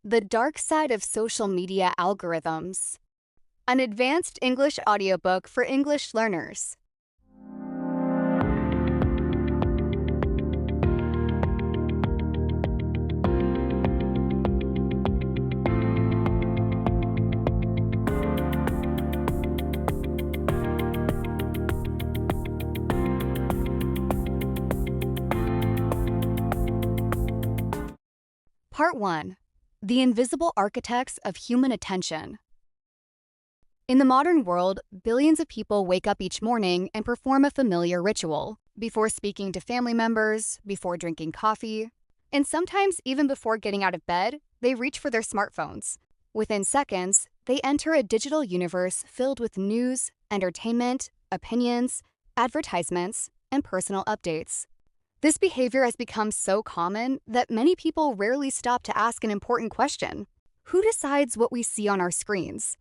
The Dark Side of Social Media Algorithms, an advanced English audiobook for English learners. Part 1. The Invisible Architects of Human Attention. In the modern world, billions of people wake up each morning and perform a familiar ritual, before speaking to family members, before drinking coffee, and sometimes even before getting out of bed, they reach for their smartphones. Within seconds, they enter a digital universe filled with news, entertainment, opinions, advertisements, and personal updates. This behavior has become so common that many people rarely stop to ask an important question: who decides what we see on our screens?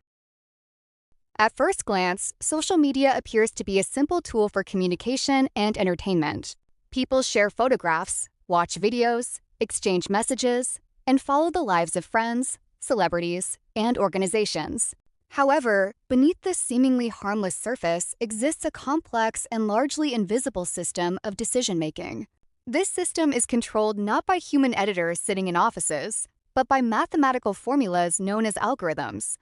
At first glance, social media appears to be a simple tool for communication and entertainment. People share photographs, watch videos, exchange messages, and follow the lives of friends, celebrities, and organizations. However, beneath this seemingly harmless surface exists a complex and largely invisible system of decision-making. This system is controlled not by human editors sitting in offices, but by mathematical formulas known as algorithms.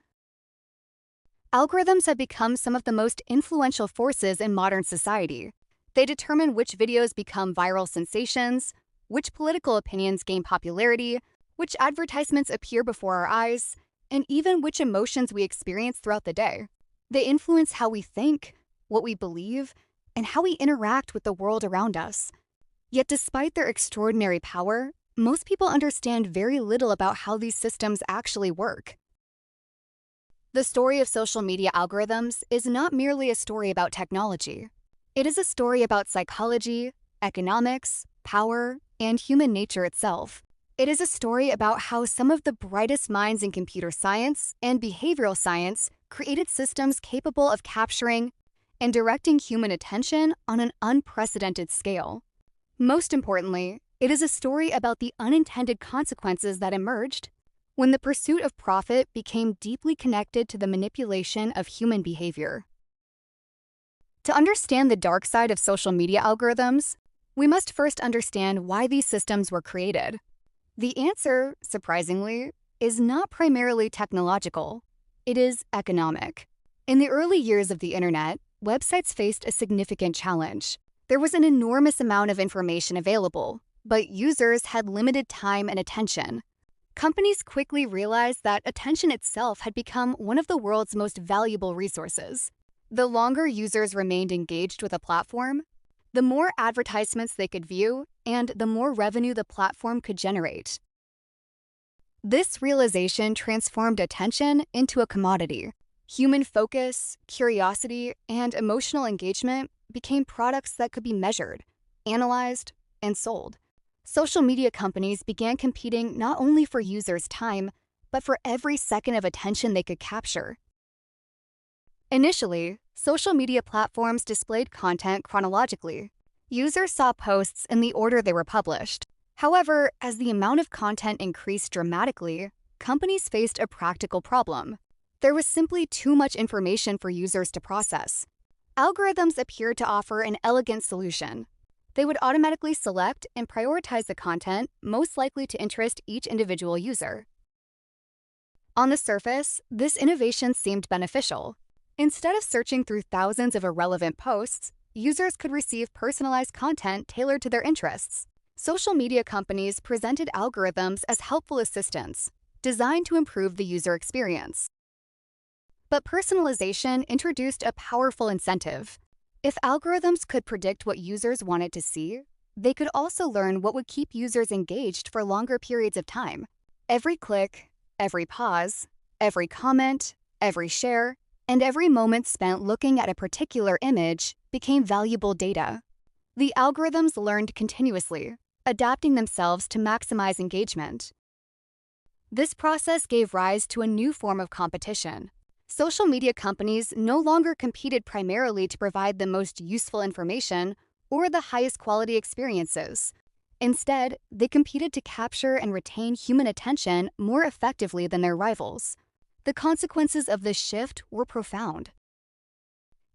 Algorithms have become some of the most influential forces in modern society. They determine which videos become viral sensations, which political opinions gain popularity, which advertisements appear before our eyes, and even which emotions we experience throughout the day. They influence how we think, what we believe, and how we interact with the world around us. Yet despite their extraordinary power, most people understand very little about how these systems actually work. The story of social media algorithms is not merely a story about technology. It is a story about psychology, economics, power, and human nature itself. It is a story about how some of the brightest minds in computer science and behavioral science created systems capable of capturing and directing human attention on an unprecedented scale. Most importantly, it is a story about the unintended consequences that emerged when the pursuit of profit became deeply connected to the manipulation of human behavior. To understand the dark side of social media algorithms, we must first understand why these systems were created. The answer, surprisingly, is not primarily technological. It is economic. In the early years of the internet, websites faced a significant challenge. There was an enormous amount of information available, but users had limited time and attention. Companies quickly realized that attention itself had become one of the world's most valuable resources. The longer users remained engaged with a platform, the more advertisements they could view, and the more revenue the platform could generate. This realization transformed attention into a commodity. Human focus, curiosity, and emotional engagement became products that could be measured, analyzed, and sold. Social media companies began competing not only for users' time, but for every second of attention they could capture. Initially, social media platforms displayed content chronologically. Users saw posts in the order they were published. However, as the amount of content increased dramatically, companies faced a practical problem. There was simply too much information for users to process. Algorithms appeared to offer an elegant solution. They would automatically select and prioritize the content most likely to interest each individual user. On the surface, this innovation seemed beneficial. Instead of searching through thousands of irrelevant posts, users could receive personalized content tailored to their interests. Social media companies presented algorithms as helpful assistants, designed to improve the user experience. But personalization introduced a powerful incentive. If algorithms could predict what users wanted to see, they could also learn what would keep users engaged for longer periods of time. Every click, every pause, every comment, every share, and every moment spent looking at a particular image became valuable data. The algorithms learned continuously, adapting themselves to maximize engagement. This process gave rise to a new form of competition. Social media companies no longer competed primarily to provide the most useful information or the highest quality experiences. Instead, they competed to capture and retain human attention more effectively than their rivals. The consequences of this shift were profound.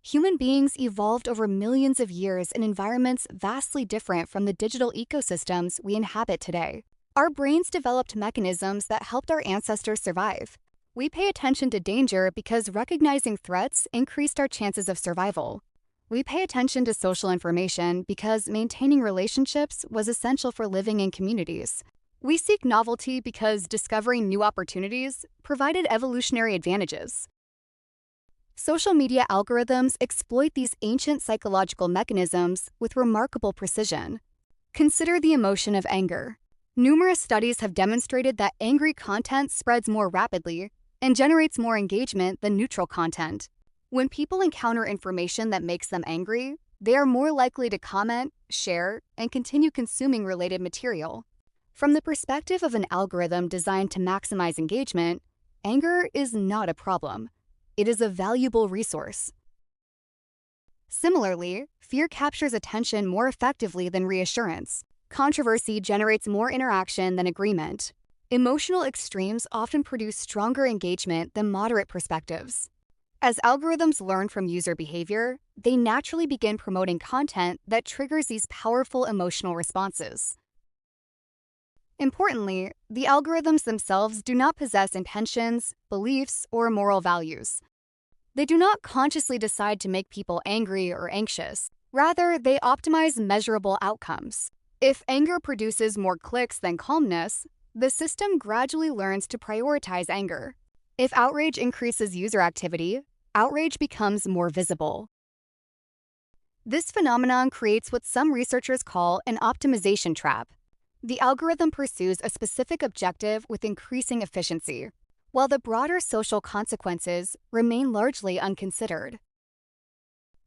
Human beings evolved over millions of years in environments vastly different from the digital ecosystems we inhabit today. Our brains developed mechanisms that helped our ancestors survive. We pay attention to danger because recognizing threats increased our chances of survival. We pay attention to social information because maintaining relationships was essential for living in communities. We seek novelty because discovering new opportunities provided evolutionary advantages. Social media algorithms exploit these ancient psychological mechanisms with remarkable precision. Consider the emotion of anger. Numerous studies have demonstrated that angry content spreads more rapidly and generates more engagement than neutral content. When people encounter information that makes them angry, they are more likely to comment, share, and continue consuming related material. From the perspective of an algorithm designed to maximize engagement, anger is not a problem. It is a valuable resource. Similarly, fear captures attention more effectively than reassurance. Controversy generates more interaction than agreement. Emotional extremes often produce stronger engagement than moderate perspectives. As algorithms learn from user behavior, they naturally begin promoting content that triggers these powerful emotional responses. Importantly, the algorithms themselves do not possess intentions, beliefs, or moral values. They do not consciously decide to make people angry or anxious. Rather, they optimize measurable outcomes. If anger produces more clicks than calmness, the system gradually learns to prioritize anger. If outrage increases user activity, outrage becomes more visible. This phenomenon creates what some researchers call an optimization trap. The algorithm pursues a specific objective with increasing efficiency, while the broader social consequences remain largely unconsidered.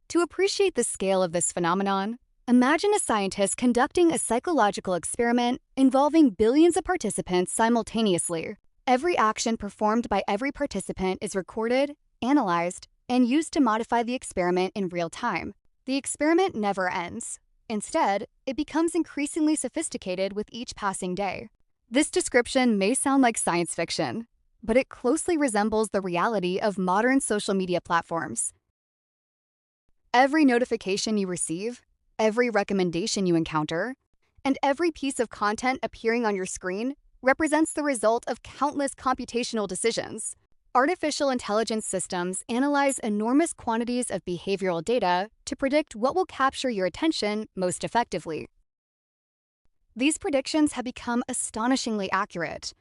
To appreciate the scale of this phenomenon, imagine a scientist conducting a psychological experiment involving billions of participants simultaneously. Every action performed by every participant is recorded, analyzed, and used to modify the experiment in real time. The experiment never ends. Instead, it becomes increasingly sophisticated with each passing day. This description may sound like science fiction, but it closely resembles the reality of modern social media platforms. Every notification you receive, every recommendation you encounter, and every piece of content appearing on your screen represents the result of countless computational decisions. Artificial intelligence systems analyze enormous quantities of behavioral data to predict what will capture your attention most effectively. These predictions have become astonishingly accurate.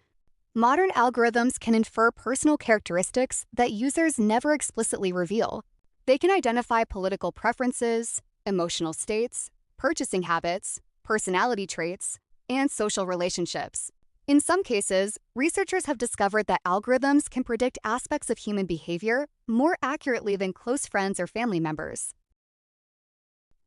Modern algorithms can infer personal characteristics that users never explicitly reveal. They can identify political preferences, emotional states, purchasing habits, personality traits, and social relationships. In some cases, researchers have discovered that algorithms can predict aspects of human behavior more accurately than close friends or family members.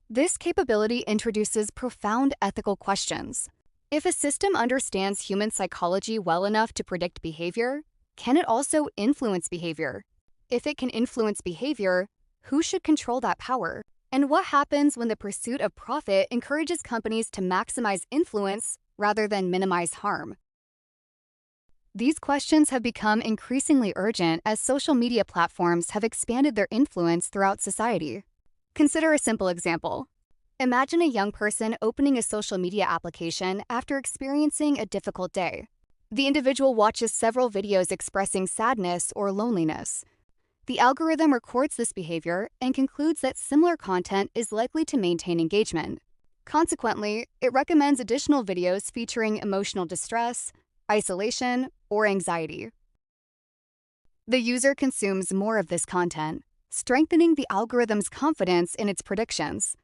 This capability introduces profound ethical questions. If a system understands human psychology well enough to predict behavior, can it also influence behavior? If it can influence behavior, who should control that power? And what happens when the pursuit of profit encourages companies to maximize influence rather than minimize harm? These questions have become increasingly urgent as social media platforms have expanded their influence throughout society. Consider a simple example. Imagine a young person opening a social media application after experiencing a difficult day. The individual watches several videos expressing sadness or loneliness. The algorithm records this behavior and concludes that similar content is likely to maintain engagement. Consequently, it recommends additional videos featuring emotional distress, isolation, or anxiety. The user consumes more of this content, strengthening the algorithm's confidence in its predictions.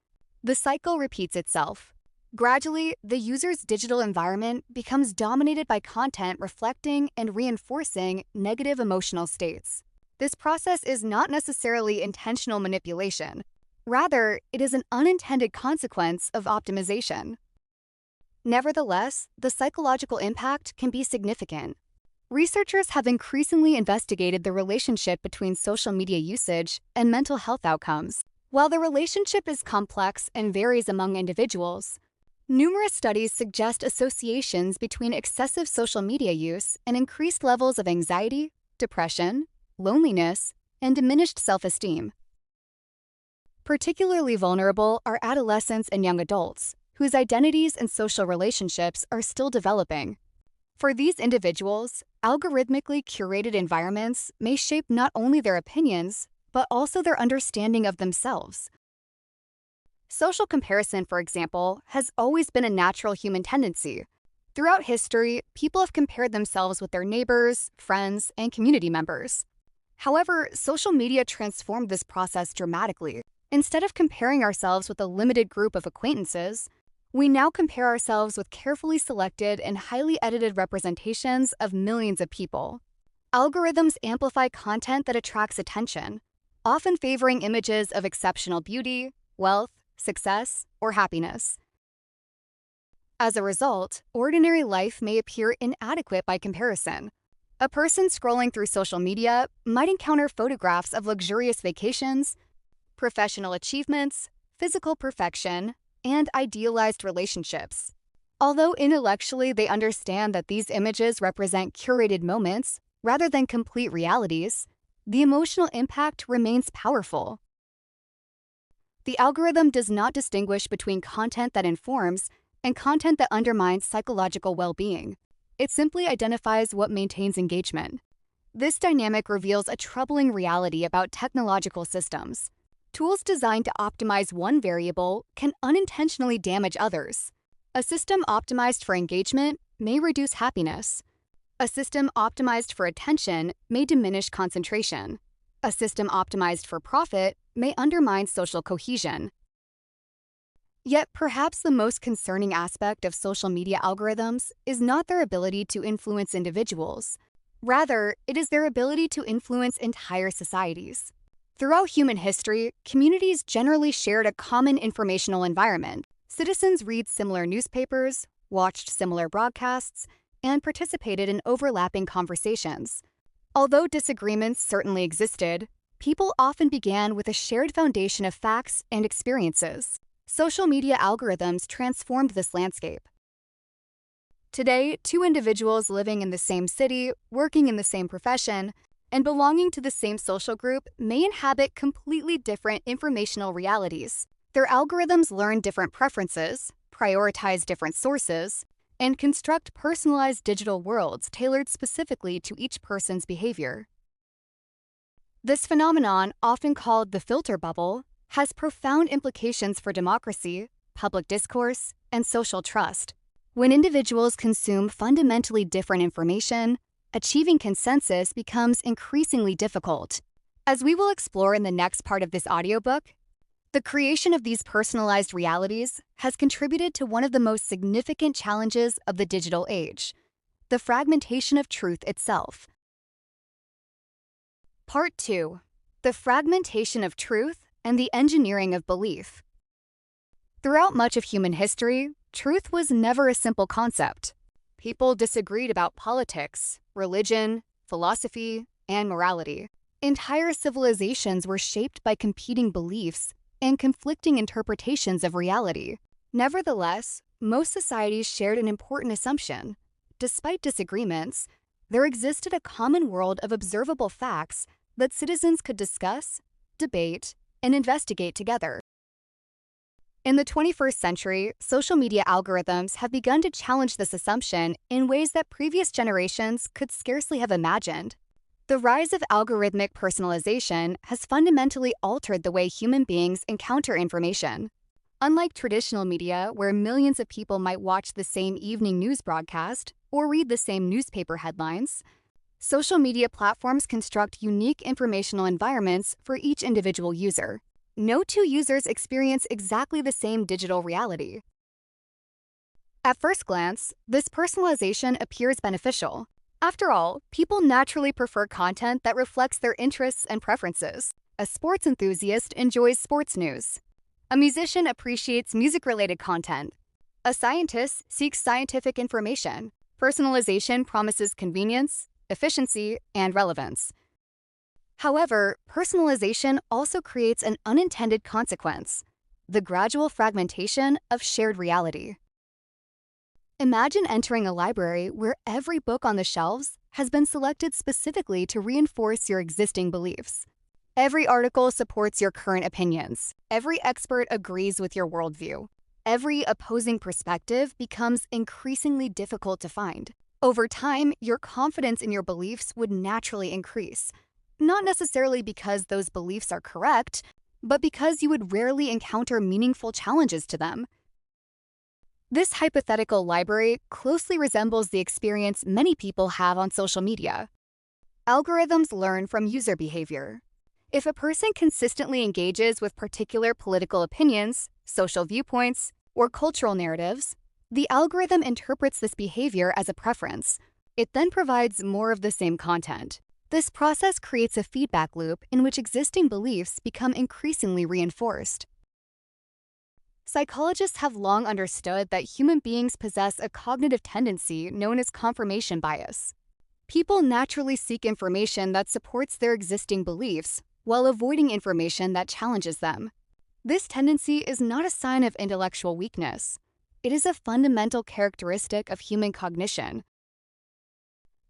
The cycle repeats itself. Gradually, the user's digital environment becomes dominated by content reflecting and reinforcing negative emotional states. This process is not necessarily intentional manipulation. Rather, it is an unintended consequence of optimization. Nevertheless, the psychological impact can be significant. Researchers have increasingly investigated the relationship between social media usage and mental health outcomes. While the relationship is complex and varies among individuals, Numerous studies suggest associations between excessive social media use and increased levels of anxiety, depression, loneliness, and diminished self-esteem. Particularly vulnerable are adolescents and young adults, whose identities and social relationships are still developing. For these individuals, algorithmically curated environments may shape not only their opinions, but also their understanding of themselves. Social comparison, for example, has always been a natural human tendency. Throughout history, people have compared themselves with their neighbors, friends, and community members. However, social media transformed this process dramatically. Instead of comparing ourselves with a limited group of acquaintances, we now compare ourselves with carefully selected and highly edited representations of millions of people. Algorithms amplify content that attracts attention, often favoring images of exceptional beauty, wealth, success, or happiness. As a result, ordinary life may appear inadequate by comparison. A person scrolling through social media might encounter photographs of luxurious vacations, professional achievements, physical perfection, and idealized relationships. Although intellectually they understand that these images represent curated moments rather than complete realities, the emotional impact remains powerful. The algorithm does not distinguish between content that informs and content that undermines psychological well-being. It simply identifies what maintains engagement. This dynamic reveals a troubling reality about technological systems. Tools designed to optimize one variable can unintentionally damage others. A system optimized for engagement may reduce happiness. A system optimized for attention may diminish concentration. A system optimized for profit may undermine social cohesion. Yet perhaps the most concerning aspect of social media algorithms is not their ability to influence individuals. Rather, it is their ability to influence entire societies. Throughout human history, communities generally shared a common informational environment. Citizens read similar newspapers, watched similar broadcasts, and participated in overlapping conversations. Although disagreements certainly existed, people often began with a shared foundation of facts and experiences. Social media algorithms transformed this landscape. Today, two individuals living in the same city, working in the same profession, and belonging to the same social group may inhabit completely different informational realities. Their algorithms learn different preferences, prioritize different sources, and construct personalized digital worlds tailored specifically to each person's behavior. This phenomenon, often called the filter bubble, has profound implications for democracy, public discourse, and social trust. When individuals consume fundamentally different information, achieving consensus becomes increasingly difficult. As we will explore in the next part of this audiobook, the creation of these personalized realities has contributed to one of the most significant challenges of the digital age, the fragmentation of truth itself. Part 2. The fragmentation of truth and the engineering of belief. Throughout much of human history, truth was never a simple concept. People disagreed about politics, religion, philosophy, and morality. Entire civilizations were shaped by competing beliefs and conflicting interpretations of reality. Nevertheless, most societies shared an important assumption. Despite disagreements, there existed a common world of observable facts that citizens could discuss, debate, and investigate together. In the 21st century, social media algorithms have begun to challenge this assumption in ways that previous generations could scarcely have imagined. The rise of algorithmic personalization has fundamentally altered the way human beings encounter information. Unlike traditional media, where millions of people might watch the same evening news broadcast or read the same newspaper headlines, social media platforms construct unique informational environments for each individual user. No two users experience exactly the same digital reality. At first glance, this personalization appears beneficial. After all, people naturally prefer content that reflects their interests and preferences. A sports enthusiast enjoys sports news. A musician appreciates music-related content. A scientist seeks scientific information. Personalization promises convenience, efficiency, and relevance. However, personalization also creates an unintended consequence: the gradual fragmentation of shared reality. Imagine entering a library where every book on the shelves has been selected specifically to reinforce your existing beliefs. Every article supports your current opinions. Every expert agrees with your worldview. Every opposing perspective becomes increasingly difficult to find. Over time, your confidence in your beliefs would naturally increase, not necessarily because those beliefs are correct, but because you would rarely encounter meaningful challenges to them. This hypothetical library closely resembles the experience many people have on social media. Algorithms learn from user behavior. If a person consistently engages with particular political opinions, social viewpoints, or cultural narratives, the algorithm interprets this behavior as a preference. It then provides more of the same content. This process creates a feedback loop in which existing beliefs become increasingly reinforced. Psychologists have long understood that human beings possess a cognitive tendency known as confirmation bias. People naturally seek information that supports their existing beliefs while avoiding information that challenges them. This tendency is not a sign of intellectual weakness. It is a fundamental characteristic of human cognition.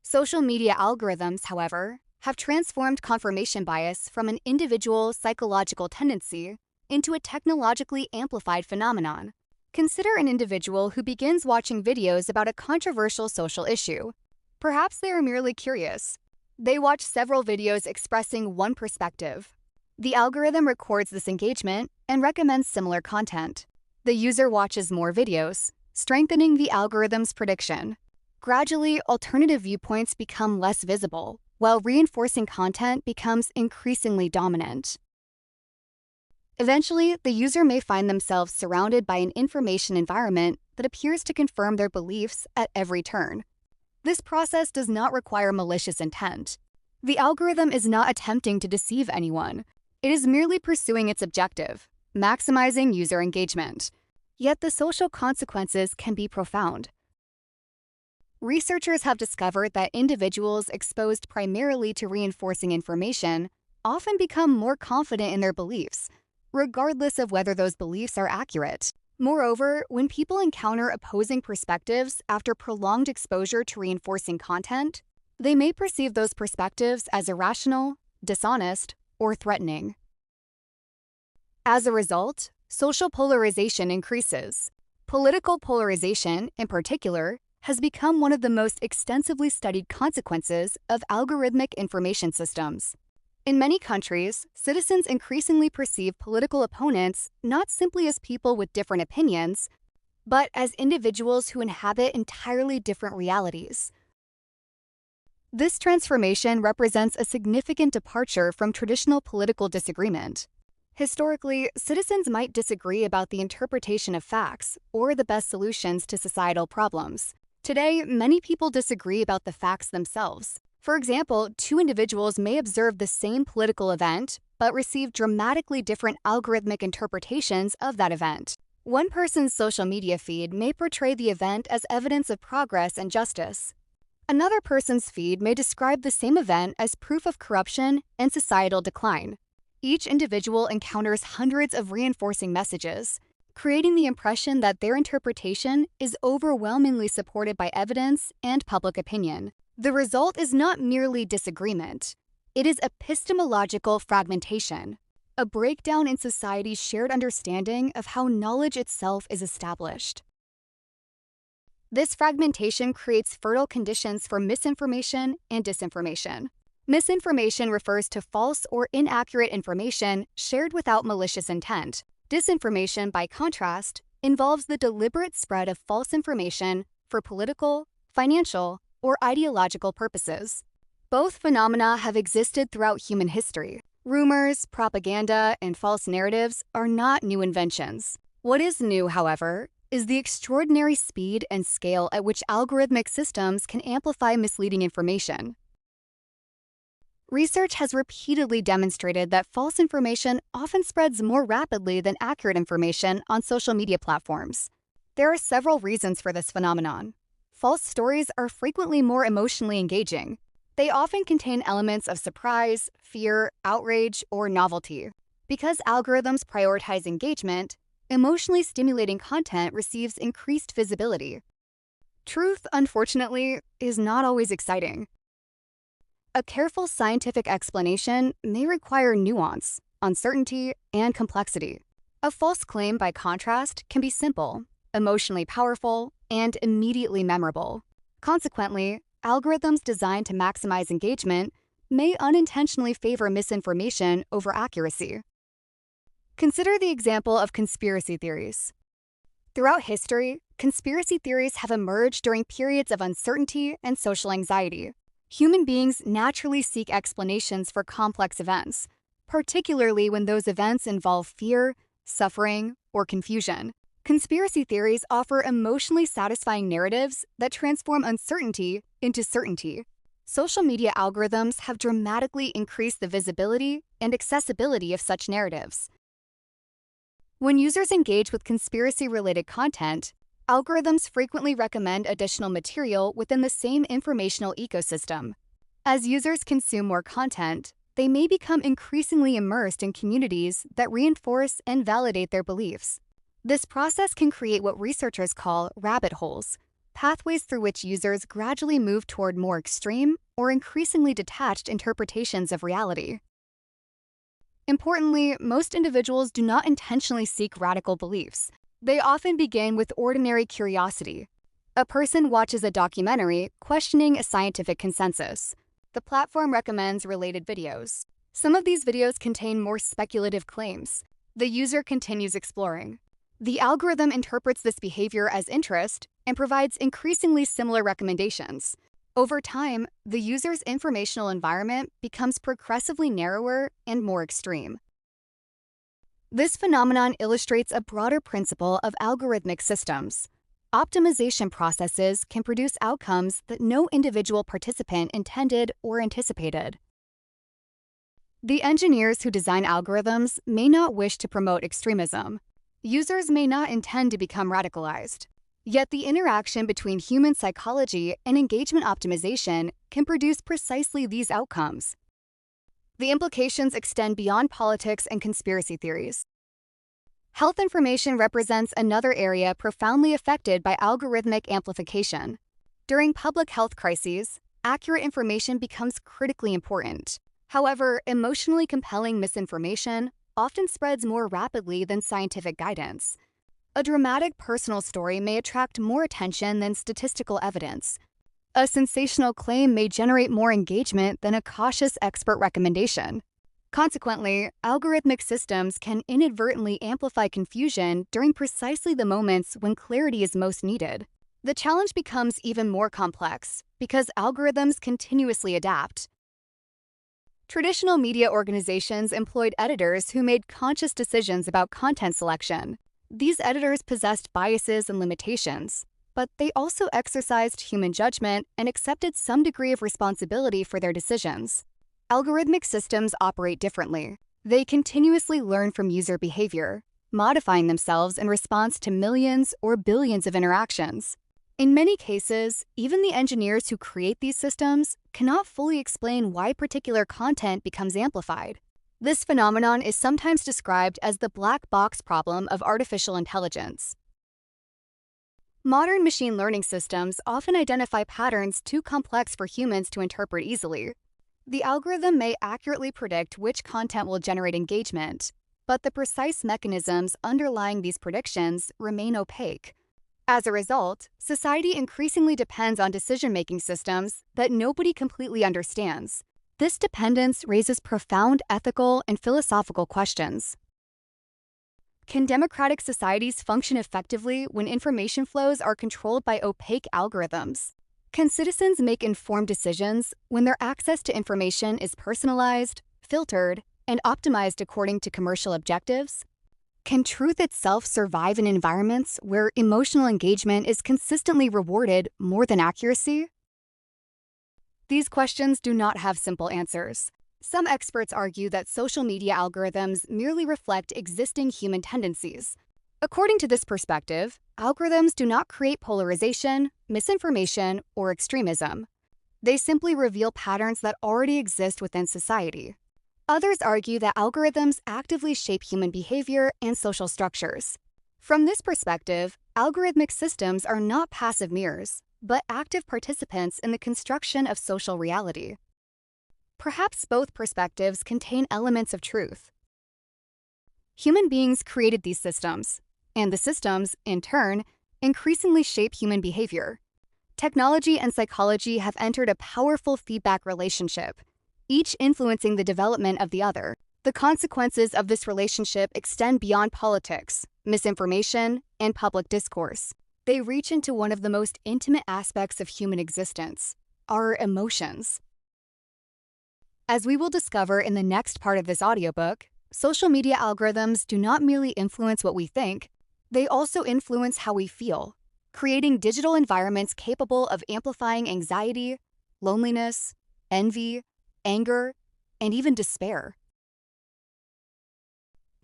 Social media algorithms, however, have transformed confirmation bias from an individual psychological tendency into a technologically amplified phenomenon. Consider an individual who begins watching videos about a controversial social issue. Perhaps they are merely curious. They watch several videos expressing one perspective. The algorithm records this engagement and recommends similar content. The user watches more videos, strengthening the algorithm's prediction. Gradually, alternative viewpoints become less visible, while reinforcing content becomes increasingly dominant. Eventually, the user may find themselves surrounded by an information environment that appears to confirm their beliefs at every turn. This process does not require malicious intent. The algorithm is not attempting to deceive anyone. It is merely pursuing its objective, maximizing user engagement. Yet the social consequences can be profound. Researchers have discovered that individuals exposed primarily to reinforcing information often become more confident in their beliefs, regardless of whether those beliefs are accurate. Moreover, when people encounter opposing perspectives after prolonged exposure to reinforcing content, they may perceive those perspectives as irrational, dishonest, or threatening. As a result, social polarization increases. Political polarization, in particular, has become one of the most extensively studied consequences of algorithmic information systems. In many countries, citizens increasingly perceive political opponents not simply as people with different opinions, but as individuals who inhabit entirely different realities. This transformation represents a significant departure from traditional political disagreement. Historically, citizens might disagree about the interpretation of facts or the best solutions to societal problems. Today, many people disagree about the facts themselves. For example, two individuals may observe the same political event, but receive dramatically different algorithmic interpretations of that event. One person's social media feed may portray the event as evidence of progress and justice. Another person's feed may describe the same event as proof of corruption and societal decline. Each individual encounters hundreds of reinforcing messages, creating the impression that their interpretation is overwhelmingly supported by evidence and public opinion. The result is not merely disagreement. It is epistemological fragmentation, a breakdown in society's shared understanding of how knowledge itself is established. This fragmentation creates fertile conditions for misinformation and disinformation. Misinformation refers to false or inaccurate information shared without malicious intent. Disinformation, by contrast, involves the deliberate spread of false information for political, financial, or ideological purposes. Both phenomena have existed throughout human history. Rumors, propaganda, and false narratives are not new inventions. What is new, however, is the extraordinary speed and scale at which algorithmic systems can amplify misleading information. Research has repeatedly demonstrated that false information often spreads more rapidly than accurate information on social media platforms. There are several reasons for this phenomenon. False stories are frequently more emotionally engaging. They often contain elements of surprise, fear, outrage, or novelty. Because algorithms prioritize engagement, emotionally stimulating content receives increased visibility. Truth, unfortunately, is not always exciting. A careful scientific explanation may require nuance, uncertainty, and complexity. A false claim, by contrast, can be simple, emotionally powerful, and immediately memorable. Consequently, algorithms designed to maximize engagement may unintentionally favor misinformation over accuracy. Consider the example of conspiracy theories. Throughout history, conspiracy theories have emerged during periods of uncertainty and social anxiety. Human beings naturally seek explanations for complex events, particularly when those events involve fear, suffering, or confusion. Conspiracy theories offer emotionally satisfying narratives that transform uncertainty into certainty. Social media algorithms have dramatically increased the visibility and accessibility of such narratives. When users engage with conspiracy-related content, algorithms frequently recommend additional material within the same informational ecosystem. As users consume more content, they may become increasingly immersed in communities that reinforce and validate their beliefs. This process can create what researchers call rabbit holes, pathways through which users gradually move toward more extreme or increasingly detached interpretations of reality. Importantly, most individuals do not intentionally seek radical beliefs. They often begin with ordinary curiosity. A person watches a documentary questioning a scientific consensus. The platform recommends related videos. Some of these videos contain more speculative claims. The user continues exploring. The algorithm interprets this behavior as interest and provides increasingly similar recommendations. Over time, the user's informational environment becomes progressively narrower and more extreme. This phenomenon illustrates a broader principle of algorithmic systems. Optimization processes can produce outcomes that no individual participant intended or anticipated. The engineers who design algorithms may not wish to promote extremism. Users may not intend to become radicalized. Yet the interaction between human psychology and engagement optimization can produce precisely these outcomes. The implications extend beyond politics and conspiracy theories. Health information represents another area profoundly affected by algorithmic amplification. During public health crises, accurate information becomes critically important. However, emotionally compelling misinformation often spreads more rapidly than scientific guidance. A dramatic personal story may attract more attention than statistical evidence. A sensational claim may generate more engagement than a cautious expert recommendation. Consequently, algorithmic systems can inadvertently amplify confusion during precisely the moments when clarity is most needed. The challenge becomes even more complex because algorithms continuously adapt. Traditional media organizations employed editors who made conscious decisions about content selection. These editors possessed biases and limitations, but they also exercised human judgment and accepted some degree of responsibility for their decisions. Algorithmic systems operate differently. They continuously learn from user behavior, modifying themselves in response to millions or billions of interactions. In many cases, even the engineers who create these systems cannot fully explain why particular content becomes amplified. This phenomenon is sometimes described as the black box problem of artificial intelligence. Modern machine learning systems often identify patterns too complex for humans to interpret easily. The algorithm may accurately predict which content will generate engagement, but the precise mechanisms underlying these predictions remain opaque. As a result, society increasingly depends on decision-making systems that nobody completely understands. This dependence raises profound ethical and philosophical questions. Can democratic societies function effectively when information flows are controlled by opaque algorithms? Can citizens make informed decisions when their access to information is personalized, filtered, and optimized according to commercial objectives? Can truth itself survive in environments where emotional engagement is consistently rewarded more than accuracy? These questions do not have simple answers. Some experts argue that social media algorithms merely reflect existing human tendencies. According to this perspective, algorithms do not create polarization, misinformation, or extremism. They simply reveal patterns that already exist within society. Others argue that algorithms actively shape human behavior and social structures. From this perspective, algorithmic systems are not passive mirrors. but active participants in the construction of social reality. Perhaps both perspectives contain elements of truth. Human beings created these systems, and the systems, in turn, increasingly shape human behavior. Technology and psychology have entered a powerful feedback relationship, each influencing the development of the other. The consequences of this relationship extend beyond politics, misinformation, and public discourse. They reach into one of the most intimate aspects of human existence, our emotions. As we will discover in the next part of this audiobook, social media algorithms do not merely influence what we think, they also influence how we feel, creating digital environments capable of amplifying anxiety, loneliness, envy, anger, and even despair.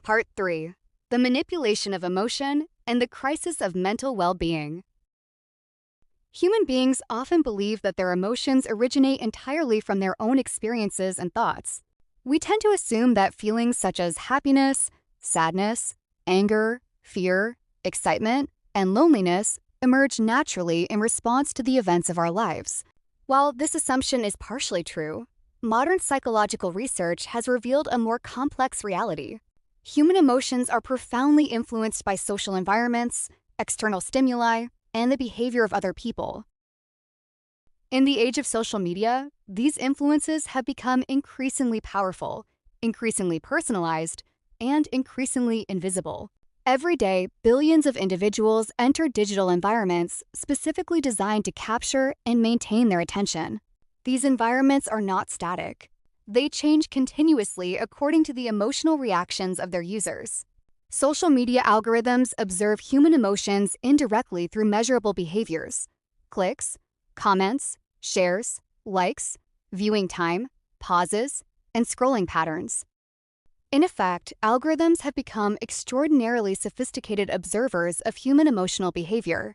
Part 3. The manipulation of emotion and the crisis of mental well-being. Human beings often believe that their emotions originate entirely from their own experiences and thoughts. We tend to assume that feelings such as happiness, sadness, anger, fear, excitement, and loneliness emerge naturally in response to the events of our lives. While this assumption is partially true, modern psychological research has revealed a more complex reality. Human emotions are profoundly influenced by social environments, external stimuli, and the behavior of other people. In the age of social media, these influences have become increasingly powerful, increasingly personalized, and increasingly invisible. Every day, billions of individuals enter digital environments specifically designed to capture and maintain their attention. These environments are not static. They change continuously according to the emotional reactions of their users. Social media algorithms observe human emotions indirectly through measurable behaviors: clicks, comments, shares, likes, viewing time, pauses, and scrolling patterns. In effect, algorithms have become extraordinarily sophisticated observers of human emotional behavior.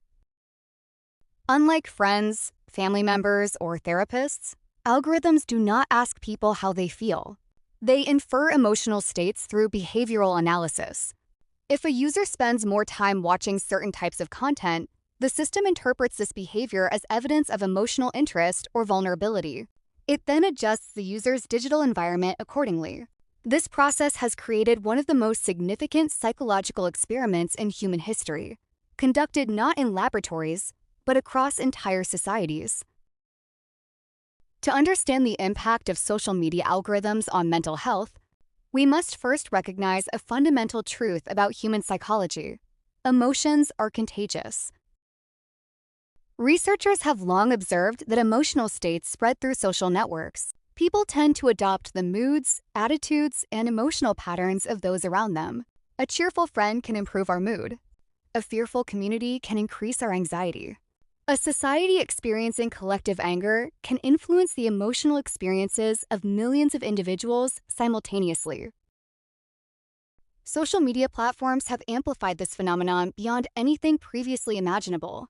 Unlike friends, family members, or therapists, algorithms do not ask people how they feel. They infer emotional states through behavioral analysis. If a user spends more time watching certain types of content, the system interprets this behavior as evidence of emotional interest or vulnerability. It then adjusts the user's digital environment accordingly. This process has created one of the most significant psychological experiments in human history, conducted not in laboratories, but across entire societies. To understand the impact of social media algorithms on mental health, we must first recognize a fundamental truth about human psychology: emotions are contagious. Researchers have long observed that emotional states spread through social networks. People tend to adopt the moods, attitudes, and emotional patterns of those around them. A cheerful friend can improve our mood. A fearful community can increase our anxiety. A society experiencing collective anger can influence the emotional experiences of millions of individuals simultaneously. Social media platforms have amplified this phenomenon beyond anything previously imaginable.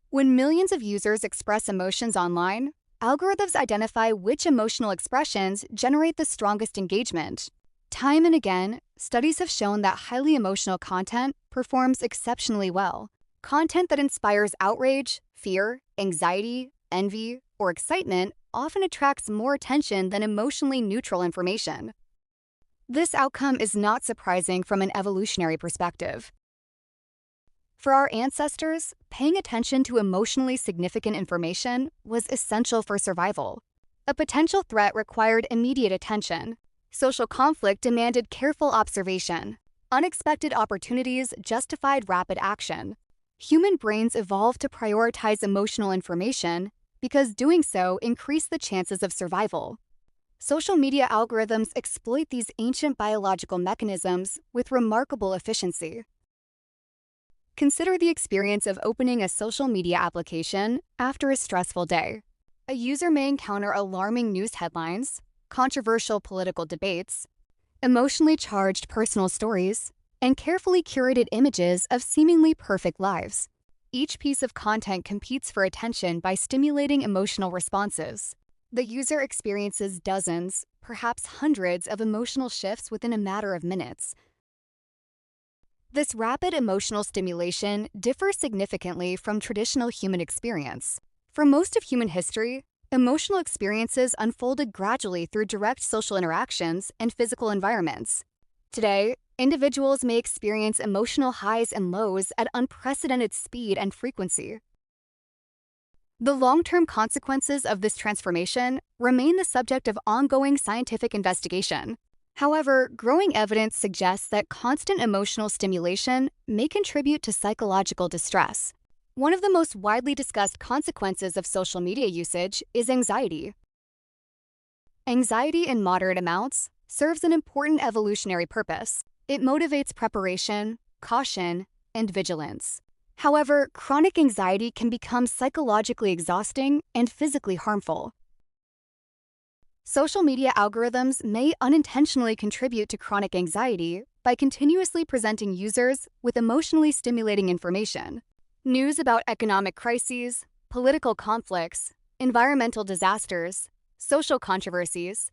When millions of users express emotions online, algorithms identify which emotional expressions generate the strongest engagement. Time and again, studies have shown that highly emotional content performs exceptionally well. Content that inspires outrage, fear, anxiety, envy, or excitement often attracts more attention than emotionally neutral information. This outcome is not surprising from an evolutionary perspective. For our ancestors, paying attention to emotionally significant information was essential for survival. A potential threat required immediate attention. Social conflict demanded careful observation. Unexpected opportunities justified rapid action. Human brains evolved to prioritize emotional information because doing so increased the chances of survival. Social media algorithms exploit these ancient biological mechanisms with remarkable efficiency. Consider the experience of opening a social media application after a stressful day. A user may encounter alarming news headlines, controversial political debates, emotionally charged personal stories, and carefully curated images of seemingly perfect lives. Each piece of content competes for attention by stimulating emotional responses. The user experiences dozens, perhaps hundreds of emotional shifts within a matter of minutes. This rapid emotional stimulation differs significantly from traditional human experience. For most of human history, emotional experiences unfolded gradually through direct social interactions and physical environments. Today, individuals may experience emotional highs and lows at unprecedented speed and frequency. The long-term consequences of this transformation remain the subject of ongoing scientific investigation. However, growing evidence suggests that constant emotional stimulation may contribute to psychological distress. One of the most widely discussed consequences of social media usage is anxiety. Anxiety in moderate amounts serves an important evolutionary purpose. It motivates preparation, caution, and vigilance. However, chronic anxiety can become psychologically exhausting and physically harmful. Social media algorithms may unintentionally contribute to chronic anxiety by continuously presenting users with emotionally stimulating information. News about economic crises, political conflicts, environmental disasters, social controversies,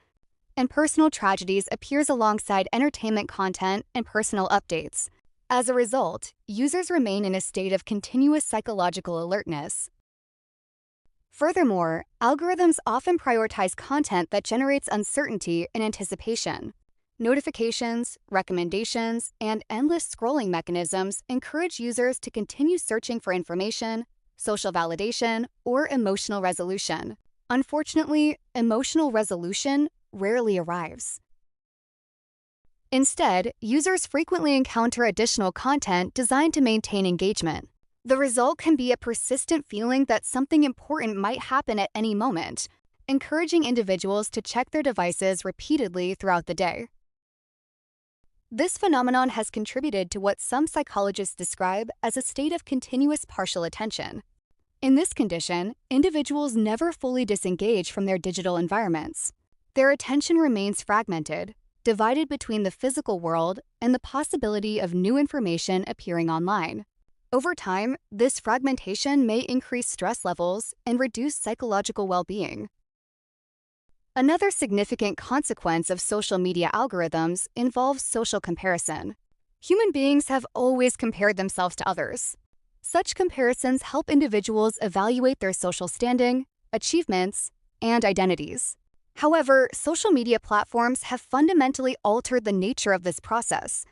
and personal tragedies appears alongside entertainment content and personal updates. As a result, users remain in a state of continuous psychological alertness. Furthermore, algorithms often prioritize content that generates uncertainty and anticipation. Notifications, recommendations, and endless scrolling mechanisms encourage users to continue searching for information, social validation, or emotional resolution. Unfortunately, emotional resolution rarely arrives. Instead, users frequently encounter additional content designed to maintain engagement. The result can be a persistent feeling that something important might happen at any moment, encouraging individuals to check their devices repeatedly throughout the day. This phenomenon has contributed to what some psychologists describe as a state of continuous partial attention. In this condition, individuals never fully disengage from their digital environments. Their attention remains fragmented, divided between the physical world and the possibility of new information appearing online. Over time, this fragmentation may increase stress levels and reduce psychological well-being. Another significant consequence of social media algorithms involves social comparison. Human beings have always compared themselves to others. Such comparisons help individuals evaluate their social standing, achievements, and identities. However, social media platforms have fundamentally altered the nature of this process.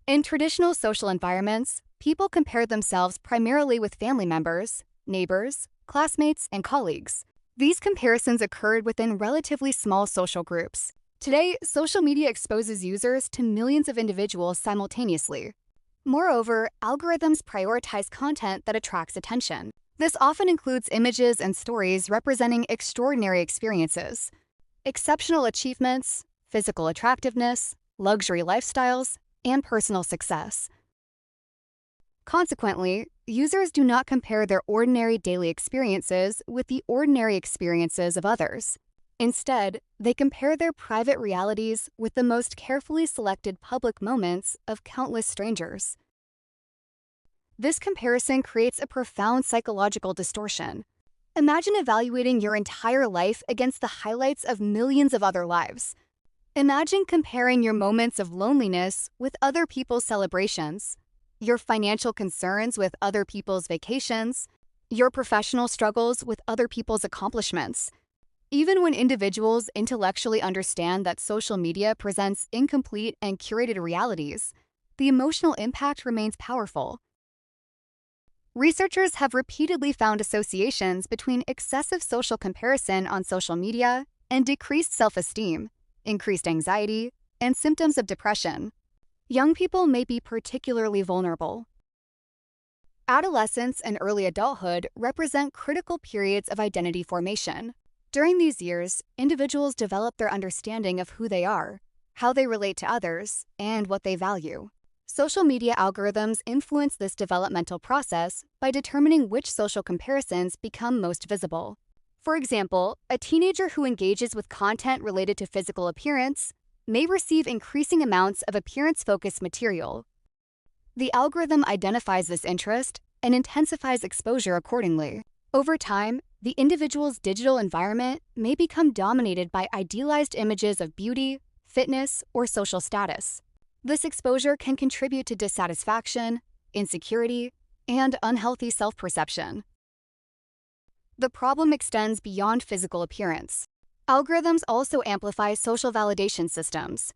In traditional social environments, people compare themselves primarily with family members, neighbors, classmates, and colleagues. These comparisons occurred within relatively small social groups. Today, social media exposes users to millions of individuals simultaneously. Moreover, algorithms prioritize content that attracts attention. This often includes images and stories representing extraordinary experiences, exceptional achievements, physical attractiveness, luxury lifestyles, and personal success. Consequently, users do not compare their ordinary daily experiences with the ordinary experiences of others. Instead, they compare their private realities with the most carefully selected public moments of countless strangers. This comparison creates a profound psychological distortion. Imagine evaluating your entire life against the highlights of millions of other lives. Imagine comparing your moments of loneliness with other people's celebrations, your financial concerns with other people's vacations, your professional struggles with other people's accomplishments. Even when individuals intellectually understand that social media presents incomplete and curated realities, the emotional impact remains powerful. Researchers have repeatedly found associations between excessive social comparison on social media and decreased self-esteem, increased anxiety, and symptoms of depression. Young people may be particularly vulnerable. Adolescence and early adulthood represent critical periods of identity formation. During these years, individuals develop their understanding of who they are, how they relate to others, and what they value. Social media algorithms influence this developmental process by determining which social comparisons become most visible. For example, a teenager who engages with content related to physical appearance may receive increasing amounts of appearance-focused material. The algorithm identifies this interest and intensifies exposure accordingly. Over time, the individual's digital environment may become dominated by idealized images of beauty, fitness, or social status. This exposure can contribute to dissatisfaction, insecurity, and unhealthy self-perception. The problem extends beyond physical appearance. Algorithms also amplify social validation systems.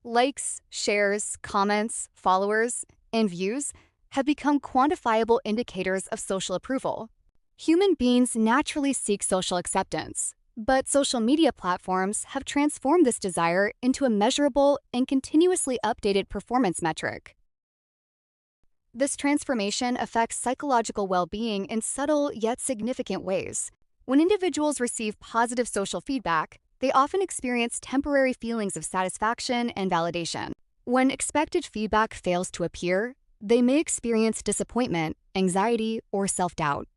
Likes, shares, comments, followers, and views have become quantifiable indicators of social approval. Human beings naturally seek social acceptance, but social media platforms have transformed this desire into a measurable and continuously updated performance metric. This transformation affects psychological well-being in subtle yet significant ways. When individuals receive positive social feedback, they often experience temporary feelings of satisfaction and validation. When expected feedback fails to appear, they may experience disappointment, anxiety, or self-doubt.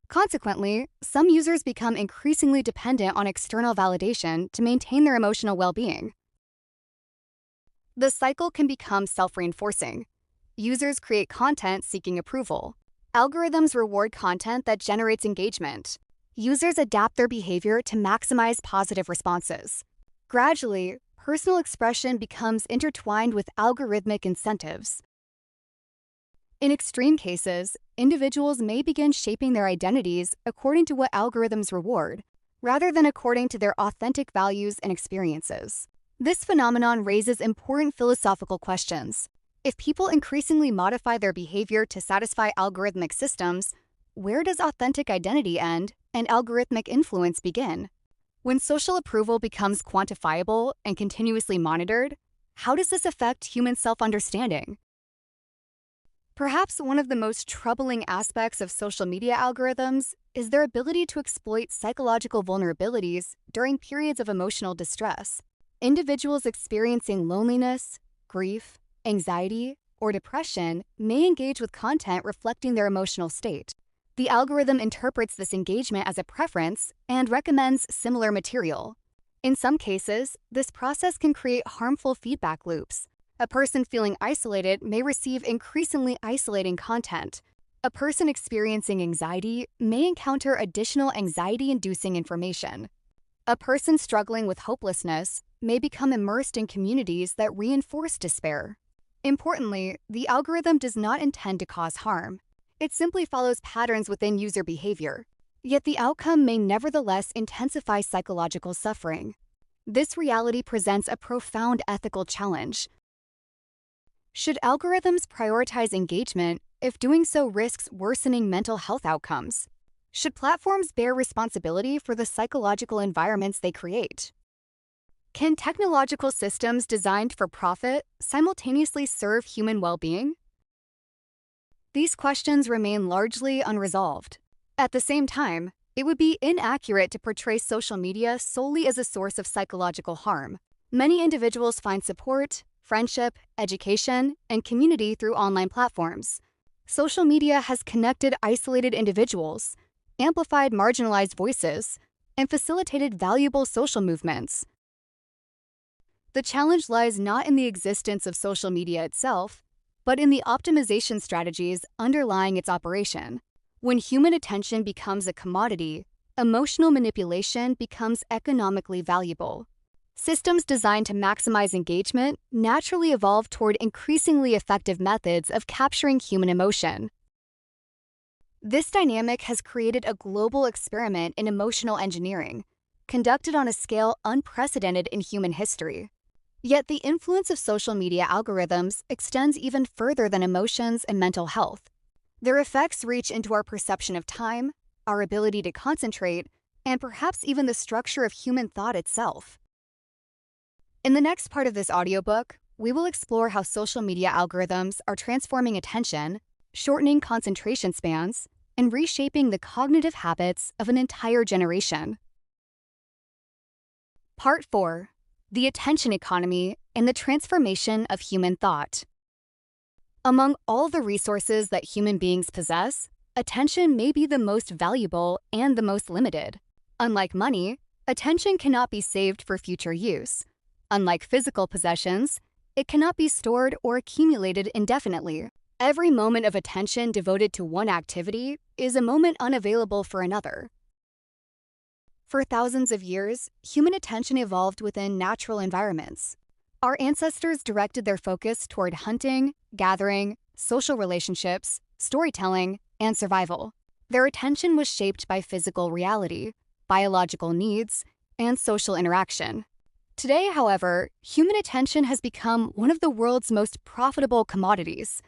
Consequently, some users become increasingly dependent on external validation to maintain their emotional well-being. The cycle can become self-reinforcing. Users create content seeking approval. Algorithms reward content that generates engagement. Users adapt their behavior to maximize positive responses. Gradually, personal expression becomes intertwined with algorithmic incentives. In extreme cases, individuals may begin shaping their identities according to what algorithms reward, rather than according to their authentic values and experiences. This phenomenon raises important philosophical questions. If people increasingly modify their behavior to satisfy algorithmic systems, where does authentic identity end and algorithmic influence begin? When social approval becomes quantifiable and continuously monitored, how does this affect human self-understanding? Perhaps one of the most troubling aspects of social media algorithms is their ability to exploit psychological vulnerabilities during periods of emotional distress. Individuals experiencing loneliness, grief, anxiety, or depression may engage with content reflecting their emotional state. The algorithm interprets this engagement as a preference and recommends similar material. In some cases, this process can create harmful feedback loops. A person feeling isolated may receive increasingly isolating content. A person experiencing anxiety may encounter additional anxiety-inducing information. A person struggling with hopelessness may become immersed in communities that reinforce despair. Importantly, the algorithm does not intend to cause harm. It simply follows patterns within user behavior. Yet the outcome may nevertheless intensify psychological suffering. This reality presents a profound ethical challenge. Should algorithms prioritize engagement if doing so risks worsening mental health outcomes? Should platforms bear responsibility for the psychological environments they create? Can technological systems designed for profit simultaneously serve human well-being? These questions remain largely unresolved. At the same time, it would be inaccurate to portray social media solely as a source of psychological harm. Many individuals find support, friendship, education, and community through online platforms. Social media has connected isolated individuals, amplified marginalized voices, and facilitated valuable social movements. The challenge lies not in the existence of social media itself, but in the optimization strategies underlying its operation. When human attention becomes a commodity, emotional manipulation becomes economically valuable. Systems designed to maximize engagement naturally evolve toward increasingly effective methods of capturing human emotion. This dynamic has created a global experiment in emotional engineering, conducted on a scale unprecedented in human history. Yet the influence of social media algorithms extends even further than emotions and mental health. Their effects reach into our perception of time, our ability to concentrate, and perhaps even the structure of human thought itself. In the next part of this audiobook, we will explore how social media algorithms are transforming attention, shortening concentration spans, and reshaping the cognitive habits of an entire generation. Part 4. The attention economy and the transformation of human thought. Among all the resources that human beings possess, attention may be the most valuable and the most limited. Unlike money, attention cannot be saved for future use. Unlike physical possessions, it cannot be stored or accumulated indefinitely. Every moment of attention devoted to one activity is a moment unavailable for another. For thousands of years, human attention evolved within natural environments. Our ancestors directed their focus toward hunting, gathering, social relationships, storytelling, and survival. Their attention was shaped by physical reality, biological needs, and social interaction. Today, however, human attention has become one of the world's most profitable commodities.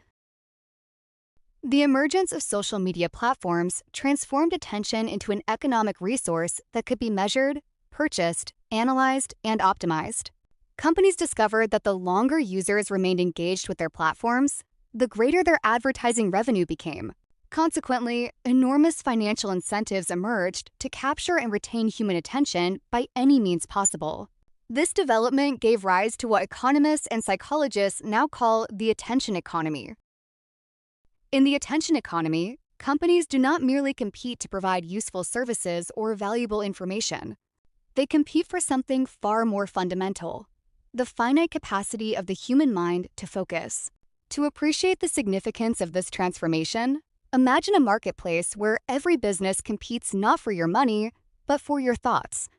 The emergence of social media platforms transformed attention into an economic resource that could be measured, purchased, analyzed, and optimized. Companies discovered that the longer users remained engaged with their platforms, the greater their advertising revenue became. Consequently, enormous financial incentives emerged to capture and retain human attention by any means possible. This development gave rise to what economists and psychologists now call the attention economy. In the attention economy, companies do not merely compete to provide useful services or valuable information. They compete for something far more fundamental: the finite capacity of the human mind to focus. To appreciate the significance of this transformation, imagine a marketplace where every business competes not for your money, but for your thoughts.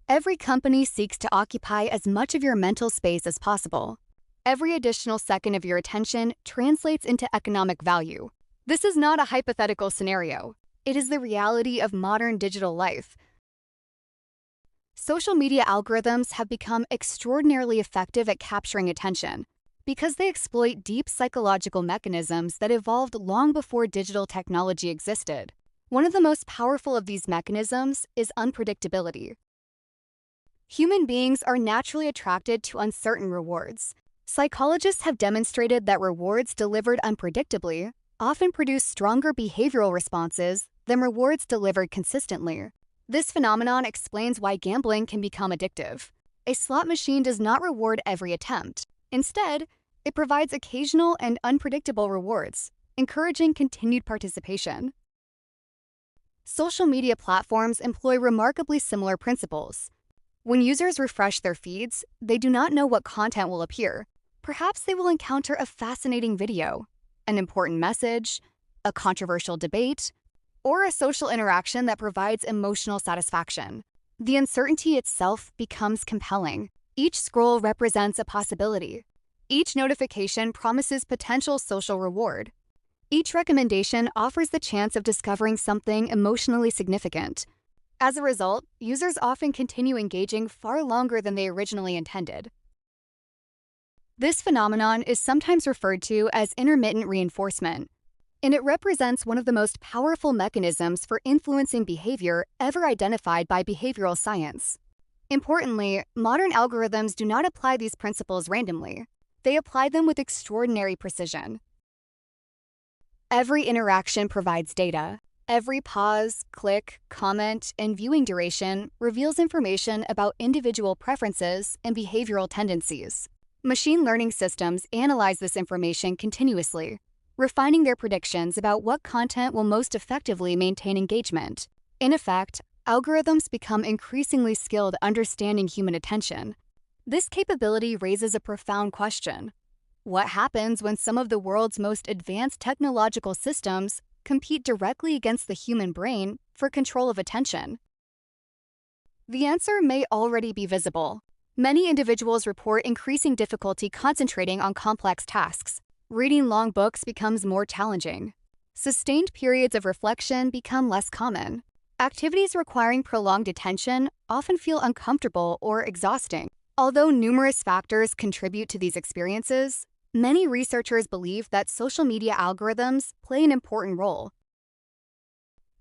Every company seeks to occupy as much of your mental space as possible. Every additional second of your attention translates into economic value. This is not a hypothetical scenario. It is the reality of modern digital life. Social media algorithms have become extraordinarily effective at capturing attention because they exploit deep psychological mechanisms that evolved long before digital technology existed. One of the most powerful of these mechanisms is unpredictability. Human beings are naturally attracted to uncertain rewards. Psychologists have demonstrated that rewards delivered unpredictably often produce stronger behavioral responses than rewards delivered consistently. This phenomenon explains why gambling can become addictive. A slot machine does not reward every attempt. Instead, it provides occasional and unpredictable rewards, encouraging continued participation. Social media platforms employ remarkably similar principles. When users refresh their feeds, they do not know what content will appear. Perhaps they will encounter a fascinating video, an important message, a controversial debate, or a social interaction that provides emotional satisfaction. The uncertainty itself becomes compelling. Each scroll represents a possibility. Each notification promises potential social reward. Each recommendation offers the chance of discovering something emotionally significant. As a result, users often continue engaging far longer than they originally intended. This phenomenon is sometimes referred to as intermittent reinforcement, and it represents one of the most powerful mechanisms for influencing behavior ever identified by behavioral science. Importantly, modern algorithms do not apply these principles randomly. They apply them with extraordinary precision. Every interaction provides data. Every pause, click, comment, and viewing duration reveals information about individual preferences and behavioral tendencies. Machine learning systems analyze this information continuously, refining their predictions about what content will most effectively maintain engagement. In effect, algorithms become increasingly skilled understanding human attention. This capability raises a profound question. What happens when some of the world's most advanced technological systems compete directly against the human brain for control of attention? The answer may already be visible. Many individuals report increasing difficulty concentrating on complex tasks. Reading long books becomes more challenging. Sustained periods of reflection become less common. Activities requiring prolonged attention often feel uncomfortable or exhausting. Although numerous factors contribute to these experiences, many researchers believe that social media algorithms play an important role.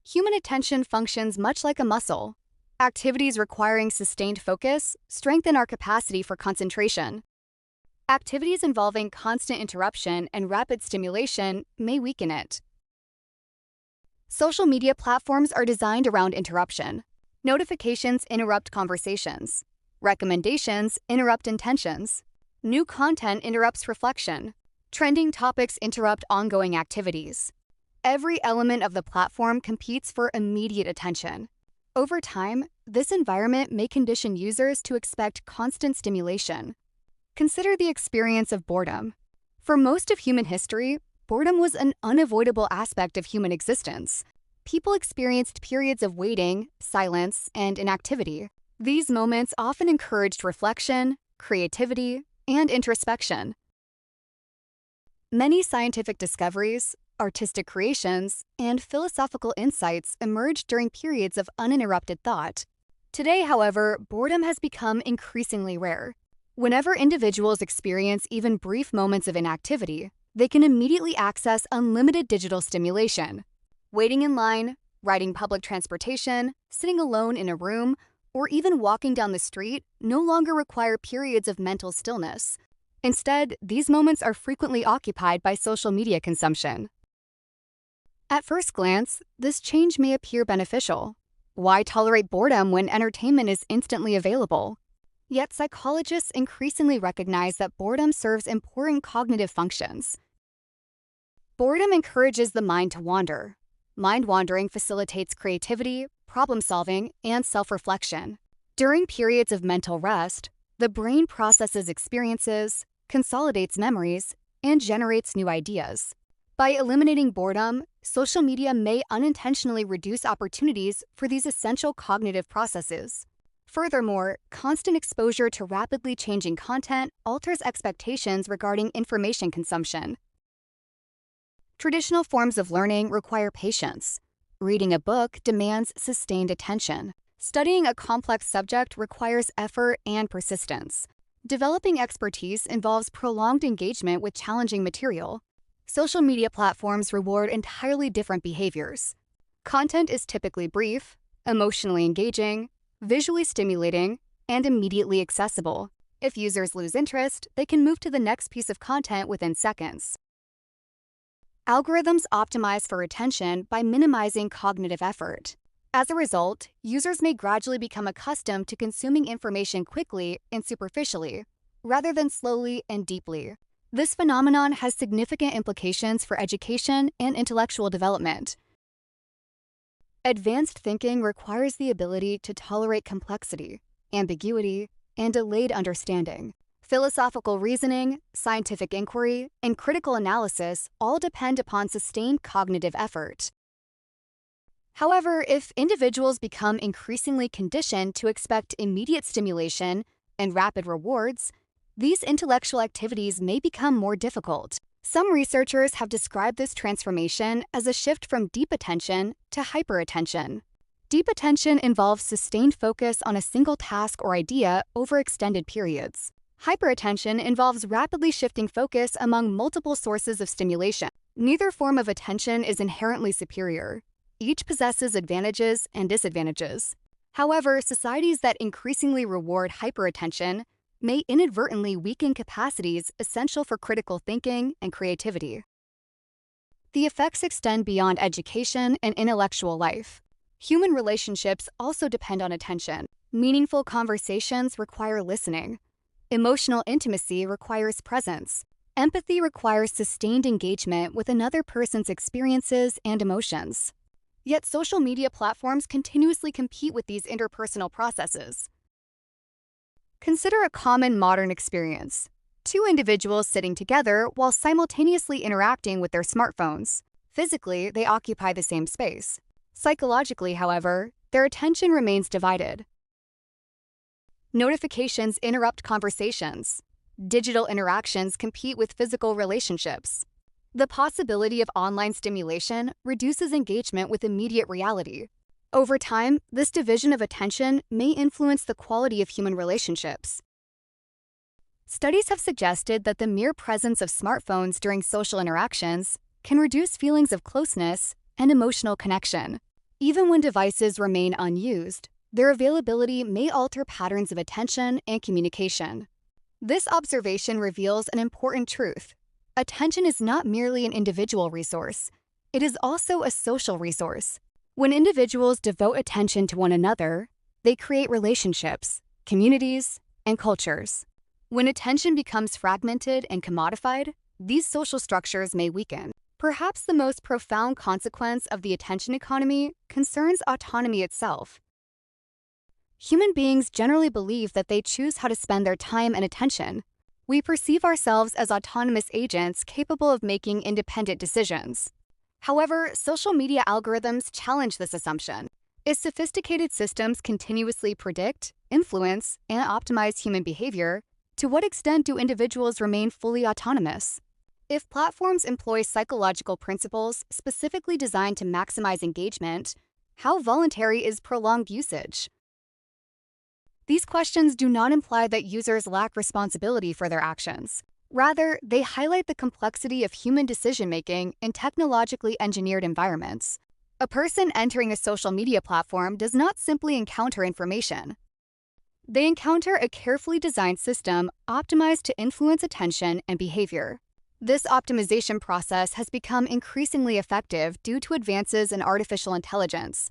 Human attention functions much like a muscle. Activities requiring sustained focus strengthen our capacity for concentration. Activities involving constant interruption and rapid stimulation may weaken it. Social media platforms are designed around interruption. Notifications interrupt conversations. Recommendations interrupt intentions. New content interrupts reflection. Trending topics interrupt ongoing activities. Every element of the platform competes for immediate attention. Over time, this environment may condition users to expect constant stimulation. Consider the experience of boredom. For most of human history, boredom was an unavoidable aspect of human existence. People experienced periods of waiting, silence, and inactivity. These moments often encouraged reflection, creativity, and introspection. Many scientific discoveries, artistic creations, and philosophical insights emerged during periods of uninterrupted thought. Today, however, boredom has become increasingly rare. Whenever individuals experience even brief moments of inactivity, they can immediately access unlimited digital stimulation. Waiting in line, riding public transportation, sitting alone in a room, or even walking down the street no longer require periods of mental stillness. Instead, these moments are frequently occupied by social media consumption. At first glance, this change may appear beneficial. Why tolerate boredom when entertainment is instantly available? Yet psychologists increasingly recognize that boredom serves important cognitive functions. Boredom encourages the mind to wander. Mind wandering facilitates creativity, problem-solving, and self-reflection. During periods of mental rest, the brain processes experiences, consolidates memories, and generates new ideas. By eliminating boredom, social media may unintentionally reduce opportunities for these essential cognitive processes. Furthermore, constant exposure to rapidly changing content alters expectations regarding information consumption. Traditional forms of learning require patience. Reading a book demands sustained attention. Studying a complex subject requires effort and persistence. Developing expertise involves prolonged engagement with challenging material. Social media platforms reward entirely different behaviors. Content is typically brief, emotionally engaging, visually stimulating, and immediately accessible. If users lose interest, they can move to the next piece of content within seconds. Algorithms optimize for attention by minimizing cognitive effort. As a result, users may gradually become accustomed to consuming information quickly and superficially, rather than slowly and deeply. This phenomenon has significant implications for education and intellectual development. Advanced thinking requires the ability to tolerate complexity, ambiguity, and delayed understanding. Philosophical reasoning, scientific inquiry, and critical analysis all depend upon sustained cognitive effort. However, if individuals become increasingly conditioned to expect immediate stimulation and rapid rewards, these intellectual activities may become more difficult. Some researchers have described this transformation as a shift from deep attention to hyperattention. Deep attention involves sustained focus on a single task or idea over extended periods. Hyperattention involves rapidly shifting focus among multiple sources of stimulation. Neither form of attention is inherently superior. Each possesses advantages and disadvantages. However, societies that increasingly reward hyperattention may inadvertently weaken capacities essential for critical thinking and creativity. The effects extend beyond education and intellectual life. Human relationships also depend on attention. Meaningful conversations require listening. Emotional intimacy requires presence. Empathy requires sustained engagement with another person's experiences and emotions. Yet social media platforms continuously compete with these interpersonal processes. Consider a common modern experience: two individuals sitting together while simultaneously interacting with their smartphones. Physically, they occupy the same space. Psychologically, however, their attention remains divided. Notifications interrupt conversations. Digital interactions compete with physical relationships. The possibility of online stimulation reduces engagement with immediate reality. Over time, this division of attention may influence the quality of human relationships. Studies have suggested that the mere presence of smartphones during social interactions can reduce feelings of closeness and emotional connection. Even when devices remain unused, their availability may alter patterns of attention and communication. This observation reveals an important truth. Attention is not merely an individual resource. It is also a social resource. When individuals devote attention to one another, they create relationships, communities, and cultures. When attention becomes fragmented and commodified, these social structures may weaken. Perhaps the most profound consequence of the attention economy concerns autonomy itself. Human beings generally believe that they choose how to spend their time and attention. We perceive ourselves as autonomous agents capable of making independent decisions. However, social media algorithms challenge this assumption. If sophisticated systems continuously predict, influence, and optimize human behavior, to what extent do individuals remain fully autonomous? If platforms employ psychological principles specifically designed to maximize engagement, how voluntary is prolonged usage? These questions do not imply that users lack responsibility for their actions. Rather, they highlight the complexity of human decision-making in technologically engineered environments. A person entering a social media platform does not simply encounter information. They encounter a carefully designed system optimized to influence attention and behavior. This optimization process has become increasingly effective due to advances in artificial intelligence.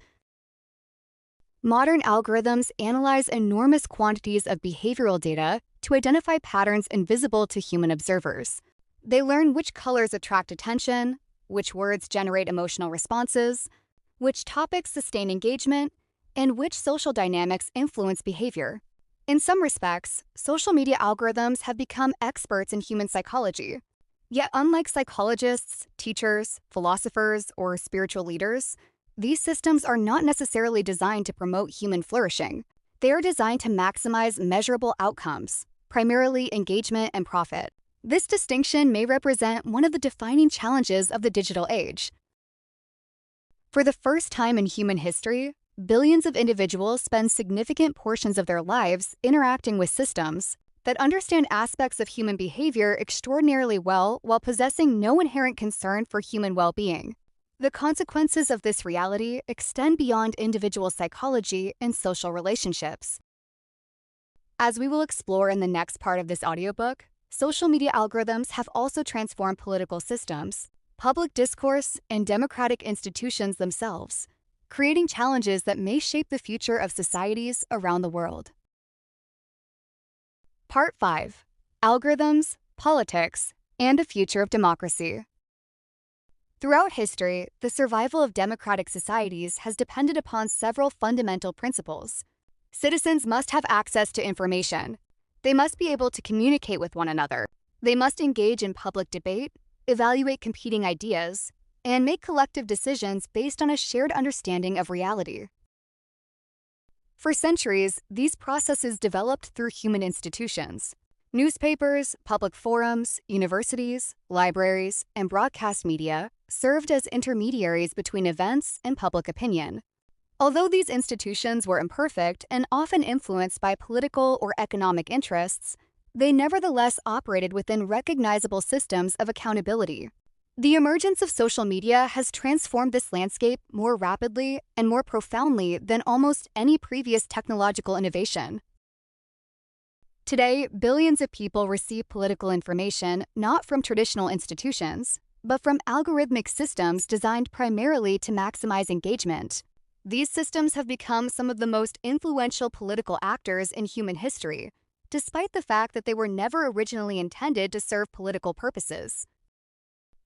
Modern algorithms analyze enormous quantities of behavioral data to identify patterns invisible to human observers. They learn which colors attract attention, which words generate emotional responses, which topics sustain engagement, and which social dynamics influence behavior. In some respects, social media algorithms have become experts in human psychology. Yet, unlike psychologists, teachers, philosophers, or spiritual leaders, these systems are not necessarily designed to promote human flourishing. They are designed to maximize measurable outcomes, primarily engagement and profit. This distinction may represent one of the defining challenges of the digital age. For the first time in human history, billions of individuals spend significant portions of their lives interacting with systems that understand aspects of human behavior extraordinarily well while possessing no inherent concern for human well-being. The consequences of this reality extend beyond individual psychology and social relationships. As we will explore in the next part of this audiobook, social media algorithms have also transformed political systems, public discourse, and democratic institutions themselves, creating challenges that may shape the future of societies around the world. Part 5. Algorithms, Politics, and the Future of Democracy. Throughout history, the survival of democratic societies has depended upon several fundamental principles. Citizens must have access to information. They must be able to communicate with one another. They must engage in public debate, evaluate competing ideas, and make collective decisions based on a shared understanding of reality. For centuries, these processes developed through human institutions. Newspapers, public forums, universities, libraries, and broadcast media served as intermediaries between events and public opinion. Although these institutions were imperfect and often influenced by political or economic interests, they nevertheless operated within recognizable systems of accountability. The emergence of social media has transformed this landscape more rapidly and more profoundly than almost any previous technological innovation. Today, billions of people receive political information not from traditional institutions, but from algorithmic systems designed primarily to maximize engagement. These systems have become some of the most influential political actors in human history, despite the fact that they were never originally intended to serve political purposes.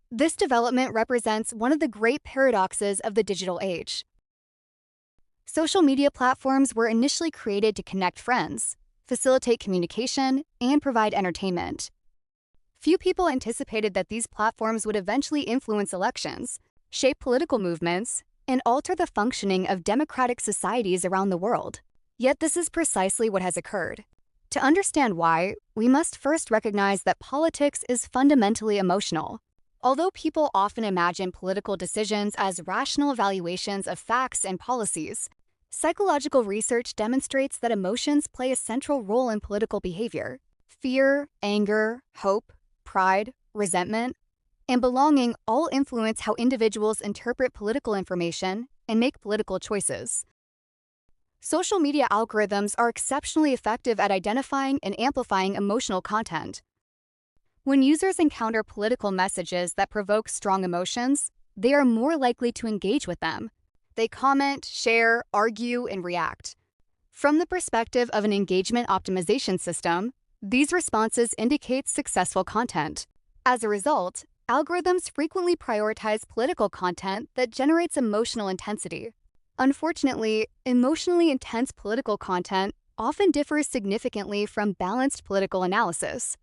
This development represents one of the great paradoxes of the digital age. Social media platforms were initially created to connect friends, facilitate communication, and provide entertainment. Few people anticipated that these platforms would eventually influence elections, shape political movements, and alter the functioning of democratic societies around the world. Yet this is precisely what has occurred. To understand why, we must first recognize that politics is fundamentally emotional. Although people often imagine political decisions as rational evaluations of facts and policies, psychological research demonstrates that emotions play a central role in political behavior. Fear, anger, hope, pride, resentment, and belonging all influence how individuals interpret political information and make political choices. Social media algorithms are exceptionally effective at identifying and amplifying emotional content. When users encounter political messages that provoke strong emotions, they are more likely to engage with them. They comment, share, argue, and react. From the perspective of an engagement optimization system, these responses indicate successful content. As a result, algorithms frequently prioritize political content that generates emotional intensity. Unfortunately, emotionally intense political content often differs significantly from balanced political analysis.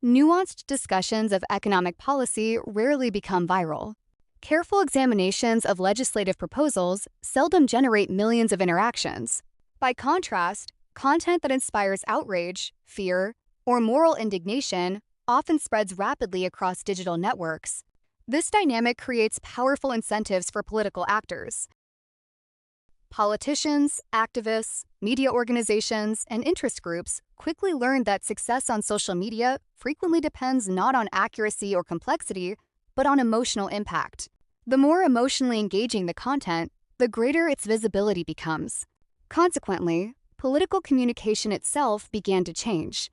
Nuanced discussions of economic policy rarely become viral. Careful examinations of legislative proposals seldom generate millions of interactions. By contrast, content that inspires outrage, fear, or moral indignation often spreads rapidly across digital networks. This dynamic creates powerful incentives for political actors. Politicians, activists, media organizations, and interest groups quickly learned that success on social media frequently depends not on accuracy or complexity, but on emotional impact. The more emotionally engaging the content, the greater its visibility becomes. Consequently, political communication itself began to change.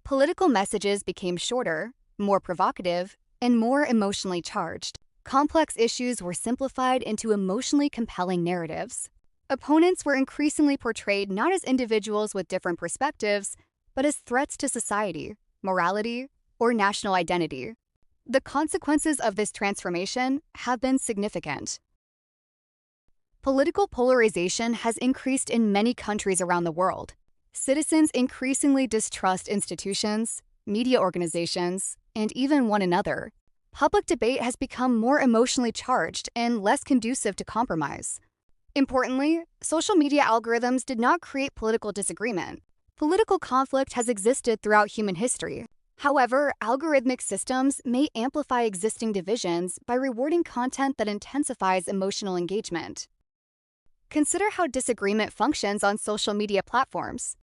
Political messages became shorter, more provocative, and more emotionally charged. Complex issues were simplified into emotionally compelling narratives. Opponents were increasingly portrayed not as individuals with different perspectives, but as threats to society, morality, or national identity. The consequences of this transformation have been significant. Political polarization has increased in many countries around the world. Citizens increasingly distrust institutions, media organizations, and even one another. Public debate has become more emotionally charged and less conducive to compromise. Importantly, social media algorithms did not create political disagreement. Political conflict has existed throughout human history. However, algorithmic systems may amplify existing divisions by rewarding content that intensifies emotional engagement. Consider how disagreement functions on social media platforms.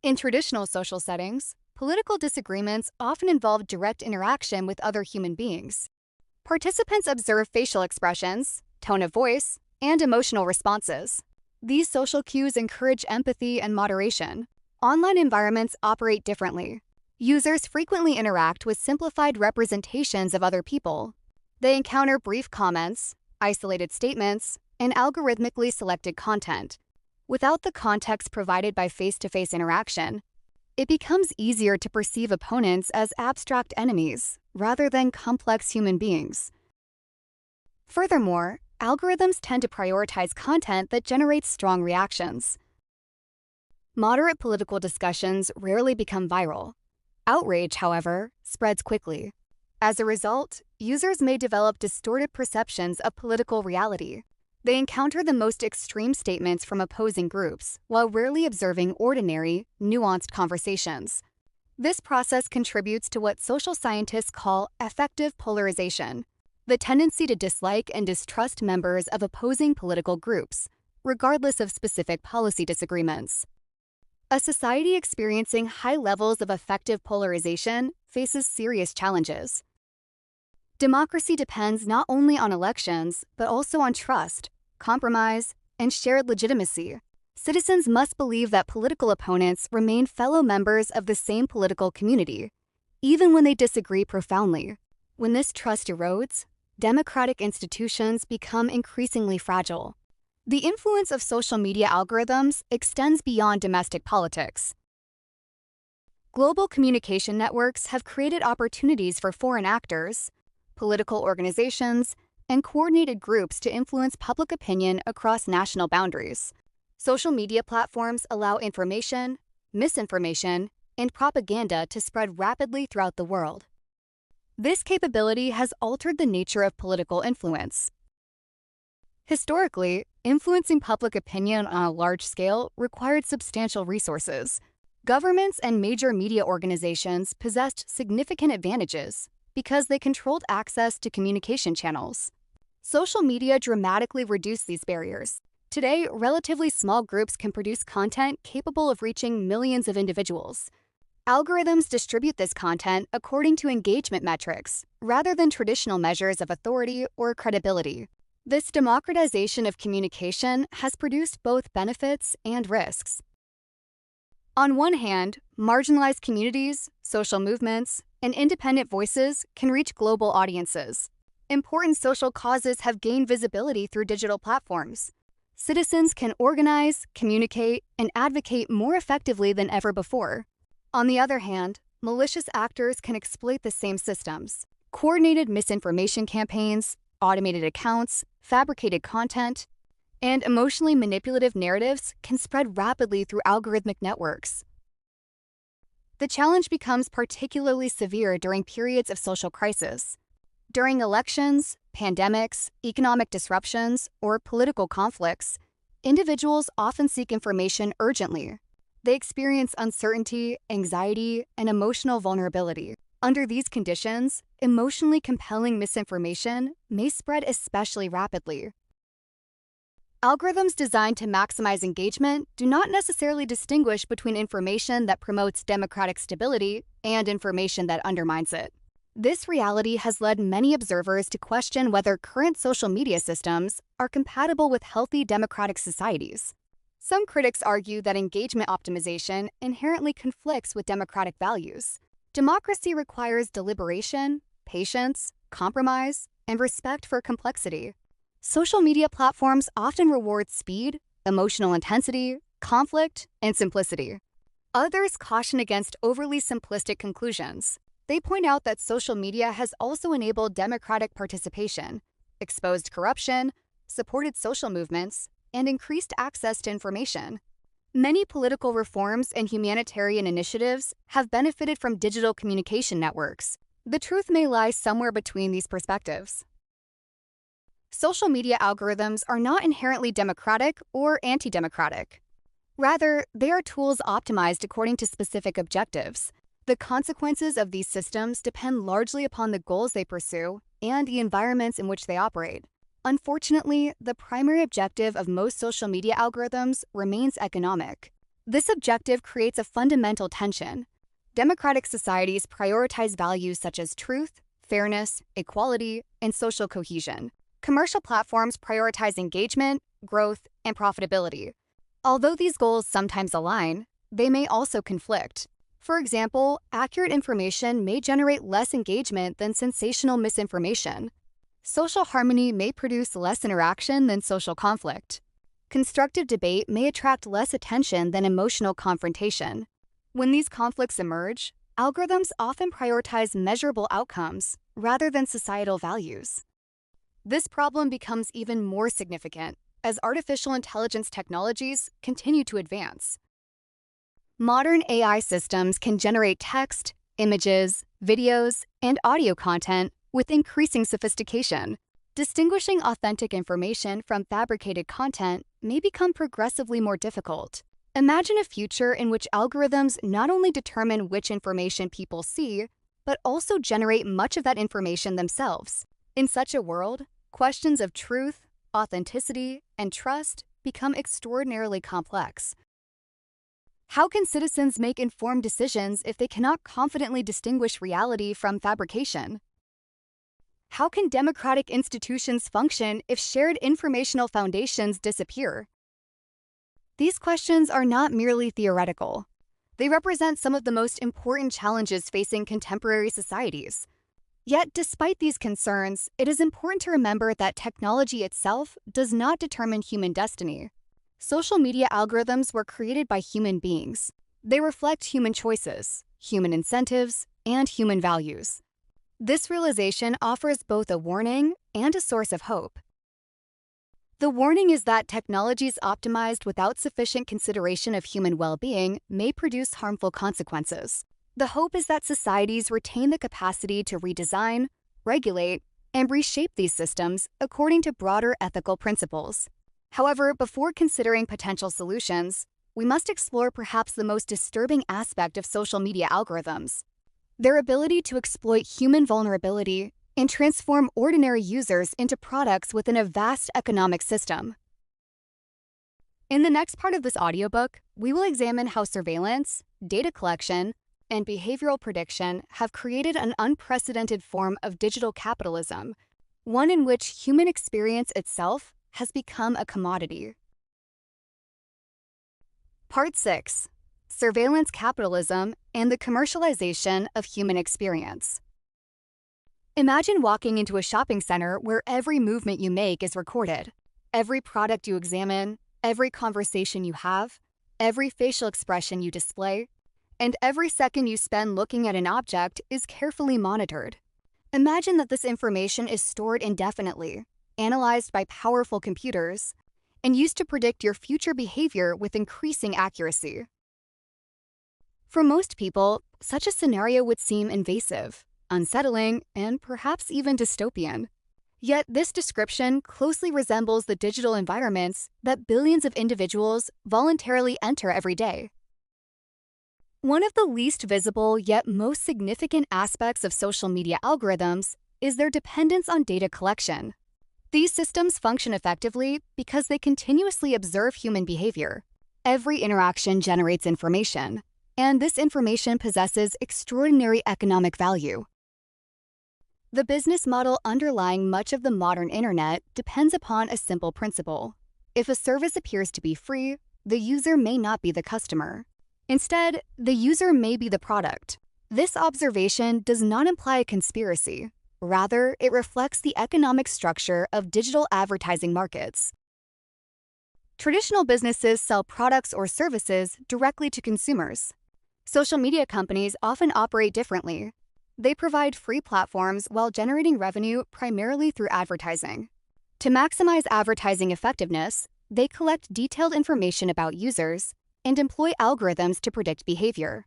In traditional social settings, political disagreements often involve direct interaction with other human beings. Participants observe facial expressions, tone of voice, and emotional responses. These social cues encourage empathy and moderation. Online environments operate differently. Users frequently interact with simplified representations of other people. They encounter brief comments, isolated statements, and algorithmically selected content. Without the context provided by face-to-face interaction, it becomes easier to perceive opponents as abstract enemies rather than complex human beings. Furthermore, algorithms tend to prioritize content that generates strong reactions. Moderate political discussions rarely become viral. Outrage, however, spreads quickly. As a result, users may develop distorted perceptions of political reality. They encounter the most extreme statements from opposing groups, while rarely observing ordinary, nuanced conversations. This process contributes to what social scientists call affective polarization, the tendency to dislike and distrust members of opposing political groups, regardless of specific policy disagreements. A society experiencing high levels of affective polarization faces serious challenges. Democracy depends not only on elections, but also on trust, compromise, and shared legitimacy. Citizens must believe that political opponents remain fellow members of the same political community, even when they disagree profoundly. When this trust erodes, democratic institutions become increasingly fragile. The influence of social media algorithms extends beyond domestic politics. Global communication networks have created opportunities for foreign actors, political organizations, and coordinated groups to influence public opinion across national boundaries. Social media platforms allow information, misinformation, and propaganda to spread rapidly throughout the world. This capability has altered the nature of political influence. Historically, influencing public opinion on a large scale required substantial resources. Governments and major media organizations possessed significant advantages because they controlled access to communication channels. Social media dramatically reduced these barriers. Today, relatively small groups can produce content capable of reaching millions of individuals. Algorithms distribute this content according to engagement metrics, rather than traditional measures of authority or credibility. This democratization of communication has produced both benefits and risks. On one hand, marginalized communities, social movements, and independent voices can reach global audiences. Important social causes have gained visibility through digital platforms. Citizens can organize, communicate, and advocate more effectively than ever before. On the other hand, malicious actors can exploit the same systems. Coordinated misinformation campaigns, automated accounts, fabricated content, and emotionally manipulative narratives can spread rapidly through algorithmic networks. The challenge becomes particularly severe during periods of social crisis. During elections, pandemics, economic disruptions, or political conflicts, individuals often seek information urgently. They experience uncertainty, anxiety, and emotional vulnerability. Under these conditions, emotionally compelling misinformation may spread especially rapidly. Algorithms designed to maximize engagement do not necessarily distinguish between information that promotes democratic stability and information that undermines it. This reality has led many observers to question whether current social media systems are compatible with healthy democratic societies. Some critics argue that engagement optimization inherently conflicts with democratic values. Democracy requires deliberation, patience, compromise, and respect for complexity. Social media platforms often reward speed, emotional intensity, conflict, and simplicity. Others caution against overly simplistic conclusions. They point out that social media has also enabled democratic participation, exposed corruption, supported social movements, and increased access to information. Many political reforms and humanitarian initiatives have benefited from digital communication networks. The truth may lie somewhere between these perspectives. Social media algorithms are not inherently democratic or anti-democratic. Rather, they are tools optimized according to specific objectives. The consequences of these systems depend largely upon the goals they pursue and the environments in which they operate. Unfortunately, the primary objective of most social media algorithms remains economic. This objective creates a fundamental tension. Democratic societies prioritize values such as truth, fairness, equality, and social cohesion. Commercial platforms prioritize engagement, growth, and profitability. Although these goals sometimes align, they may also conflict. For example, accurate information may generate less engagement than sensational misinformation. Social harmony may produce less interaction than social conflict. Constructive debate may attract less attention than emotional confrontation. When these conflicts emerge, algorithms often prioritize measurable outcomes rather than societal values. This problem becomes even more significant as artificial intelligence technologies continue to advance. Modern AI systems can generate text, images, videos, and audio content with increasing sophistication. Distinguishing authentic information from fabricated content may become progressively more difficult. Imagine a future in which algorithms not only determine which information people see, but also generate much of that information themselves. In such a world, questions of truth, authenticity, and trust become extraordinarily complex. How can citizens make informed decisions if they cannot confidently distinguish reality from fabrication? How can democratic institutions function if shared informational foundations disappear? These questions are not merely theoretical. They represent some of the most important challenges facing contemporary societies. Yet, despite these concerns, it is important to remember that technology itself does not determine human destiny. Social media algorithms were created by human beings. They reflect human choices, human incentives, and human values. This realization offers both a warning and a source of hope. The warning is that technologies optimized without sufficient consideration of human well-being may produce harmful consequences. The hope is that societies retain the capacity to redesign, regulate, and reshape these systems according to broader ethical principles. However, before considering potential solutions, we must explore perhaps the most disturbing aspect of social media algorithms: their ability to exploit human vulnerability and transform ordinary users into products within a vast economic system. In the next part of this audiobook, we will examine how surveillance, data collection, and behavioral prediction have created an unprecedented form of digital capitalism, one in which human experience itself has become a commodity. Part 6. Surveillance capitalism and the commercialization of human experience. Imagine walking into a shopping center where every movement you make is recorded. Every product you examine, every conversation you have, every facial expression you display, and every second you spend looking at an object is carefully monitored. Imagine that this information is stored indefinitely, analyzed by powerful computers, and used to predict your future behavior with increasing accuracy. For most people, such a scenario would seem invasive, unsettling, and perhaps even dystopian. Yet this description closely resembles the digital environments that billions of individuals voluntarily enter every day. One of the least visible yet most significant aspects of social media algorithms is their dependence on data collection. These systems function effectively because they continuously observe human behavior. Every interaction generates information, and this information possesses extraordinary economic value. The business model underlying much of the modern internet depends upon a simple principle. If a service appears to be free, the user may not be the customer. Instead, the user may be the product. This observation does not imply a conspiracy. Rather, it reflects the economic structure of digital advertising markets. Traditional businesses sell products or services directly to consumers. Social media companies often operate differently. They provide free platforms while generating revenue primarily through advertising. To maximize advertising effectiveness, they collect detailed information about users and employ algorithms to predict behavior.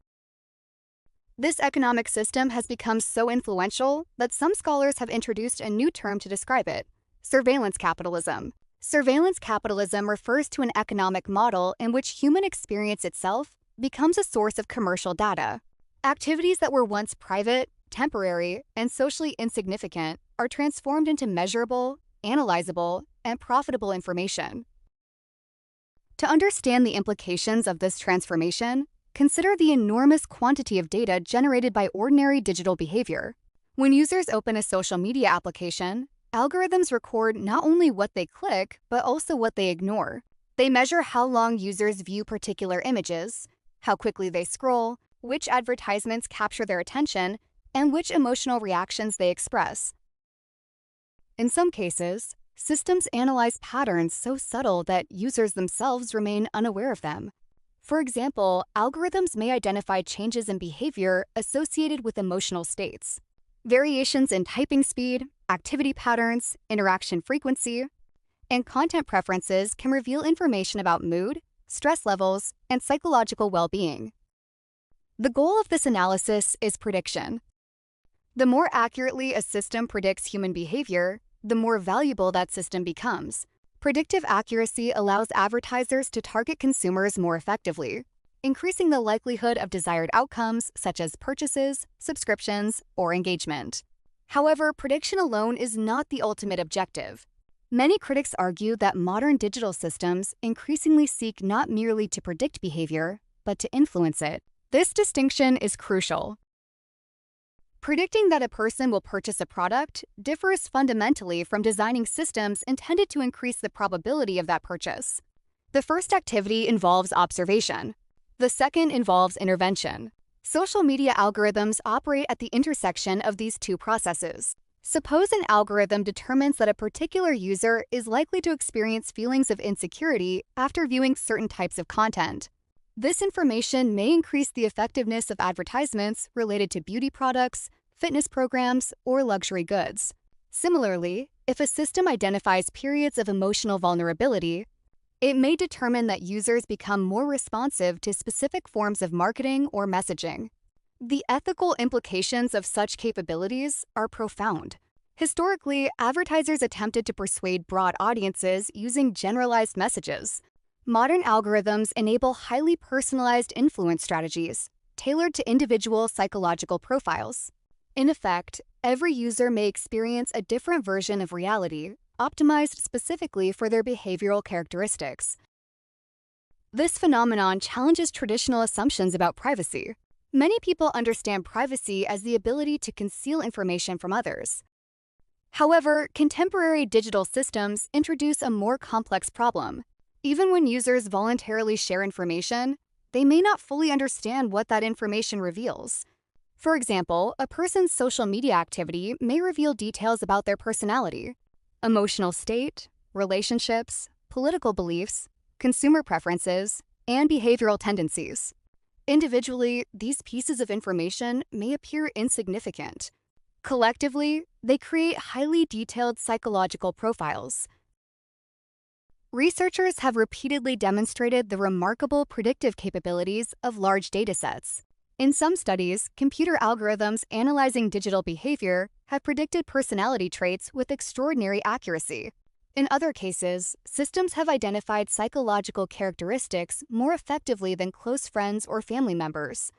This economic system has become so influential that some scholars have introduced a new term to describe it: surveillance capitalism. Surveillance capitalism refers to an economic model in which human experience itself becomes a source of commercial data. Activities that were once private, temporary, and socially insignificant are transformed into measurable, analyzable, and profitable information. To understand the implications of this transformation, consider the enormous quantity of data generated by ordinary digital behavior. When users open a social media application, algorithms record not only what they click, but also what they ignore. They measure how long users view particular images, how quickly they scroll, which advertisements capture their attention, and which emotional reactions they express. In some cases, systems analyze patterns so subtle that users themselves remain unaware of them. For example, algorithms may identify changes in behavior associated with emotional states. Variations in typing speed, activity patterns, interaction frequency, and content preferences can reveal information about mood, stress levels, and psychological well-being. The goal of this analysis is prediction. The more accurately a system predicts human behavior, the more valuable that system becomes. Predictive accuracy allows advertisers to target consumers more effectively, increasing the likelihood of desired outcomes such as purchases, subscriptions, or engagement. However, prediction alone is not the ultimate objective. Many critics argue that modern digital systems increasingly seek not merely to predict behavior, but to influence it. This distinction is crucial. Predicting that a person will purchase a product differs fundamentally from designing systems intended to increase the probability of that purchase. The first activity involves observation. The second involves intervention. Social media algorithms operate at the intersection of these two processes. Suppose an algorithm determines that a particular user is likely to experience feelings of insecurity after viewing certain types of content. This information may increase the effectiveness of advertisements related to beauty products, fitness programs, or luxury goods. Similarly, if a system identifies periods of emotional vulnerability, it may determine that users become more responsive to specific forms of marketing or messaging. The ethical implications of such capabilities are profound. Historically, advertisers attempted to persuade broad audiences using generalized messages. Modern algorithms enable highly personalized influence strategies, tailored to individual psychological profiles. In effect, every user may experience a different version of reality, optimized specifically for their behavioral characteristics. This phenomenon challenges traditional assumptions about privacy. Many people understand privacy as the ability to conceal information from others. However, contemporary digital systems introduce a more complex problem. Even when users voluntarily share information, they may not fully understand what that information reveals. For example, a person's social media activity may reveal details about their personality, emotional state, relationships, political beliefs, consumer preferences, and behavioral tendencies. Individually, these pieces of information may appear insignificant. Collectively, they create highly detailed psychological profiles. Researchers have repeatedly demonstrated the remarkable predictive capabilities of large datasets. In some studies, computer algorithms analyzing digital behavior have predicted personality traits with extraordinary accuracy. In other cases, systems have identified psychological characteristics more effectively than close friends or family members.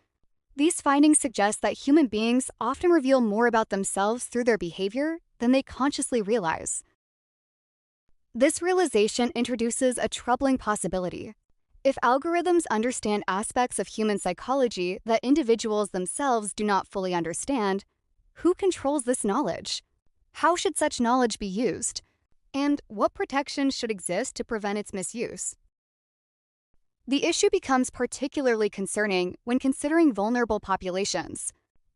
These findings suggest that human beings often reveal more about themselves through their behavior than they consciously realize. This realization introduces a troubling possibility. If algorithms understand aspects of human psychology that individuals themselves do not fully understand, who controls this knowledge? How should such knowledge be used? And what protections should exist to prevent its misuse? The issue becomes particularly concerning when considering vulnerable populations.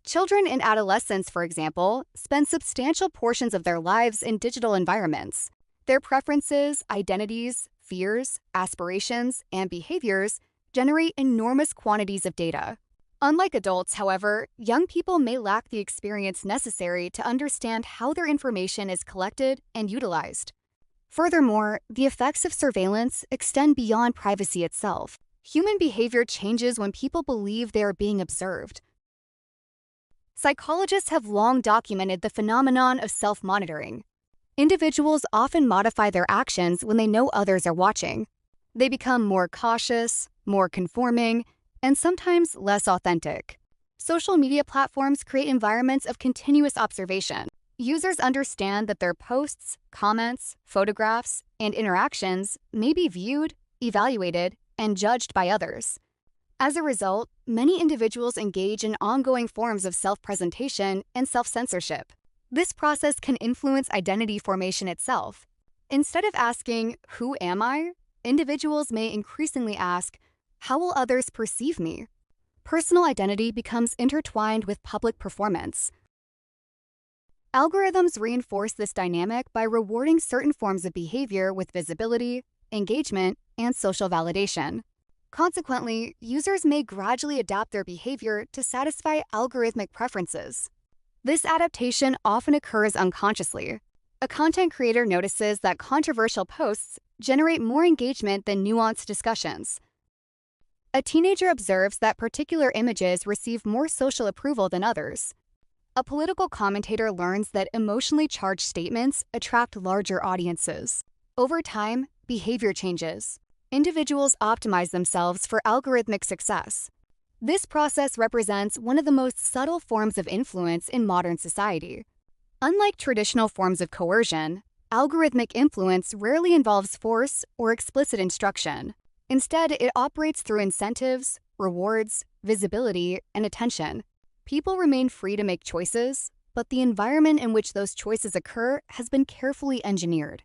Children and adolescents, for example, spend substantial portions of their lives in digital environments. Their preferences, identities, fears, aspirations, and behaviors generate enormous quantities of data. Unlike adults, however, young people may lack the experience necessary to understand how their information is collected and utilized. Furthermore, the effects of surveillance extend beyond privacy itself. Human behavior changes when people believe they are being observed. Psychologists have long documented the phenomenon of self-monitoring. Individuals often modify their actions when they know others are watching. They become more cautious, more conforming, and sometimes less authentic. Social media platforms create environments of continuous observation. Users understand that their posts, comments, photographs, and interactions may be viewed, evaluated, and judged by others. As a result, many individuals engage in ongoing forms of self-presentation and self-censorship. This process can influence identity formation itself. Instead of asking, "Who am I?" individuals may increasingly ask, "How will others perceive me?" Personal identity becomes intertwined with public performance. Algorithms reinforce this dynamic by rewarding certain forms of behavior with visibility, engagement, and social validation. Consequently, users may gradually adapt their behavior to satisfy algorithmic preferences. This adaptation often occurs unconsciously. A content creator notices that controversial posts generate more engagement than nuanced discussions. A teenager observes that particular images receive more social approval than others. A political commentator learns that emotionally charged statements attract larger audiences. Over time, behavior changes. Individuals optimize themselves for algorithmic success. This process represents one of the most subtle forms of influence in modern society. Unlike traditional forms of coercion, algorithmic influence rarely involves force or explicit instruction. Instead, it operates through incentives, rewards, visibility, and attention. People remain free to make choices, but the environment in which those choices occur has been carefully engineered.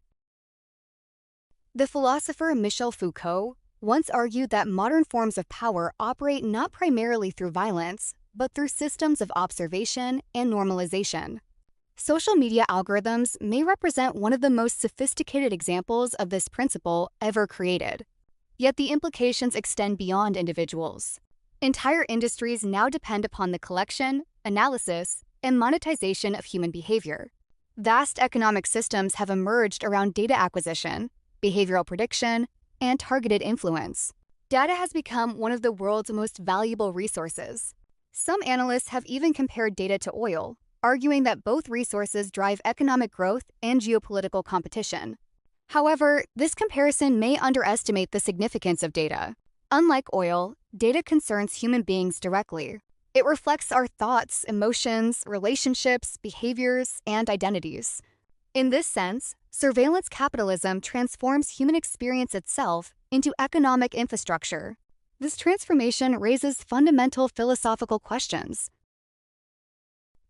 The philosopher Michel Foucault once argued that modern forms of power operate not primarily through violence, but through systems of observation and normalization. Social media algorithms may represent one of the most sophisticated examples of this principle ever created. Yet the implications extend beyond individuals. Entire industries now depend upon the collection, analysis, and monetization of human behavior. Vast economic systems have emerged around data acquisition, behavioral prediction, and targeted influence. Data has become one of the world's most valuable resources. Some analysts have even compared data to oil, arguing that both resources drive economic growth and geopolitical competition. However, this comparison may underestimate the significance of data. Unlike oil, data concerns human beings directly. It reflects our thoughts, emotions, relationships, behaviors, and identities. In this sense, surveillance capitalism transforms human experience itself into economic infrastructure. This transformation raises fundamental philosophical questions.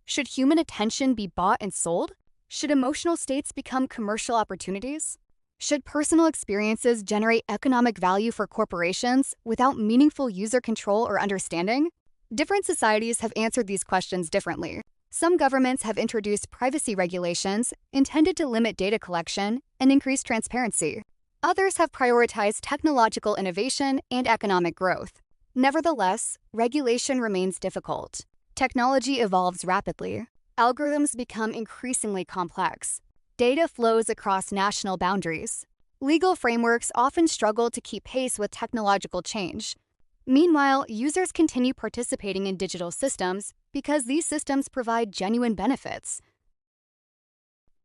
Should human attention be bought and sold? Should emotional states become commercial opportunities? Should personal experiences generate economic value for corporations without meaningful user control or understanding? Different societies have answered these questions differently. Some governments have introduced privacy regulations intended to limit data collection and increase transparency. Others have prioritized technological innovation and economic growth. Nevertheless, regulation remains difficult. Technology evolves rapidly. Algorithms become increasingly complex. Data flows across national boundaries. Legal frameworks often struggle to keep pace with technological change. Meanwhile, users continue participating in digital systems because these systems provide genuine benefits.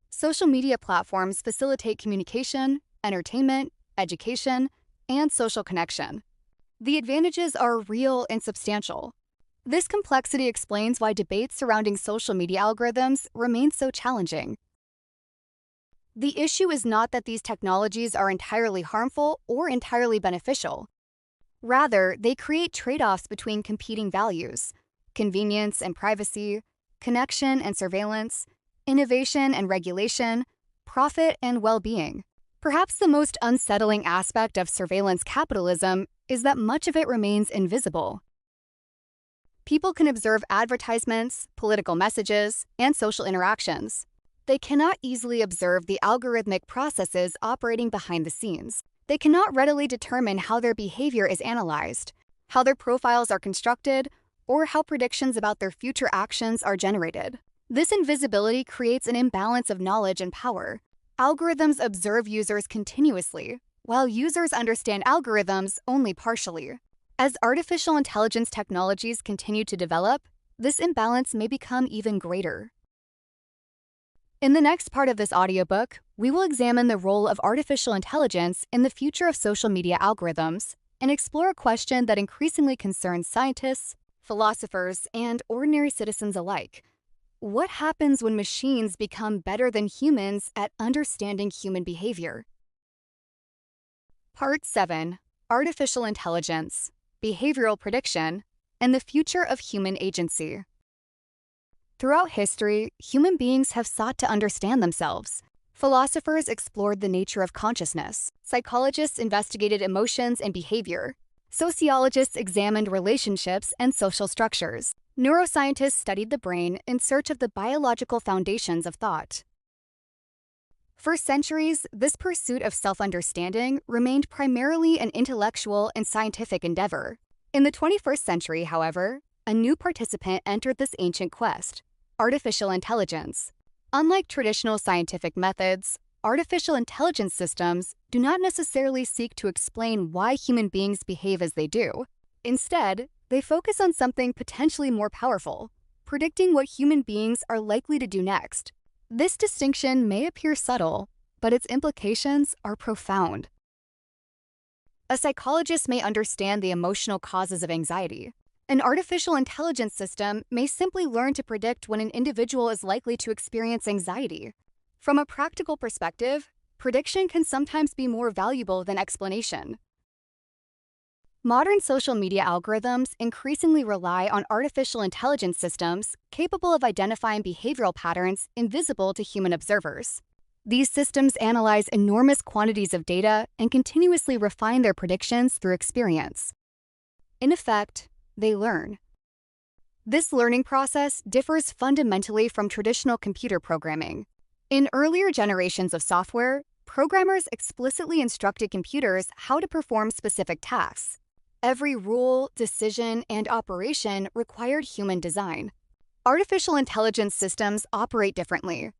Social media platforms facilitate communication, entertainment, education, and social connection. The advantages are real and substantial. This complexity explains why debates surrounding social media algorithms remain so challenging. The issue is not that these technologies are entirely harmful or entirely beneficial. Rather, they create trade-offs between competing values: convenience and privacy, connection and surveillance, innovation and regulation, profit and well-being. Perhaps the most unsettling aspect of surveillance capitalism is that much of it remains invisible. People can observe advertisements, political messages, and social interactions. They cannot easily observe the algorithmic processes operating behind the scenes. They cannot readily determine how their behavior is analyzed, how their profiles are constructed, or how predictions about their future actions are generated. This invisibility creates an imbalance of knowledge and power. Algorithms observe users continuously, while users understand algorithms only partially. As artificial intelligence technologies continue to develop, this imbalance may become even greater. In the next part of this audiobook, we will examine the role of artificial intelligence in the future of social media algorithms and explore a question that increasingly concerns scientists, philosophers, and ordinary citizens alike. What happens when machines become better than humans at understanding human behavior? Part 7. Artificial Intelligence, Behavioral Prediction, and the Future of Human Agency. Throughout history, human beings have sought to understand themselves. Philosophers explored the nature of consciousness. Psychologists investigated emotions and behavior. Sociologists examined relationships and social structures. Neuroscientists studied the brain in search of the biological foundations of thought. For centuries, this pursuit of self-understanding remained primarily an intellectual and scientific endeavor. In the 21st century, however, a new participant entered this ancient quest: artificial intelligence. Unlike traditional scientific methods, artificial intelligence systems do not necessarily seek to explain why human beings behave as they do. Instead, they focus on something potentially more powerful: predicting what human beings are likely to do next. This distinction may appear subtle, but its implications are profound. A psychologist may understand the emotional causes of anxiety. An artificial intelligence system may simply learn to predict when an individual is likely to experience anxiety. From a practical perspective, prediction can sometimes be more valuable than explanation. Modern social media algorithms increasingly rely on artificial intelligence systems capable of identifying behavioral patterns invisible to human observers. These systems analyze enormous quantities of data and continuously refine their predictions through experience. In effect, they learn. This learning process differs fundamentally from traditional computer programming. In earlier generations of software, programmers explicitly instructed computers how to perform specific tasks. Every rule, decision, and operation required human design. Artificial intelligence systems operate differently.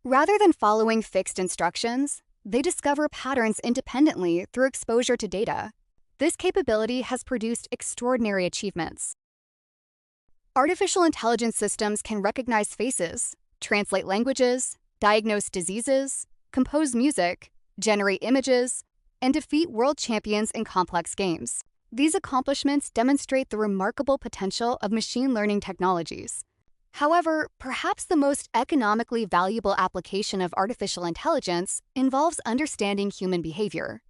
Rather than following fixed instructions, they discover patterns independently through exposure to data. This capability has produced extraordinary achievements. Artificial intelligence systems can recognize faces, translate languages, diagnose diseases, compose music, generate images, and defeat world champions in complex games. These accomplishments demonstrate the remarkable potential of machine learning technologies. However, perhaps the most economically valuable application of artificial intelligence involves understanding human behavior.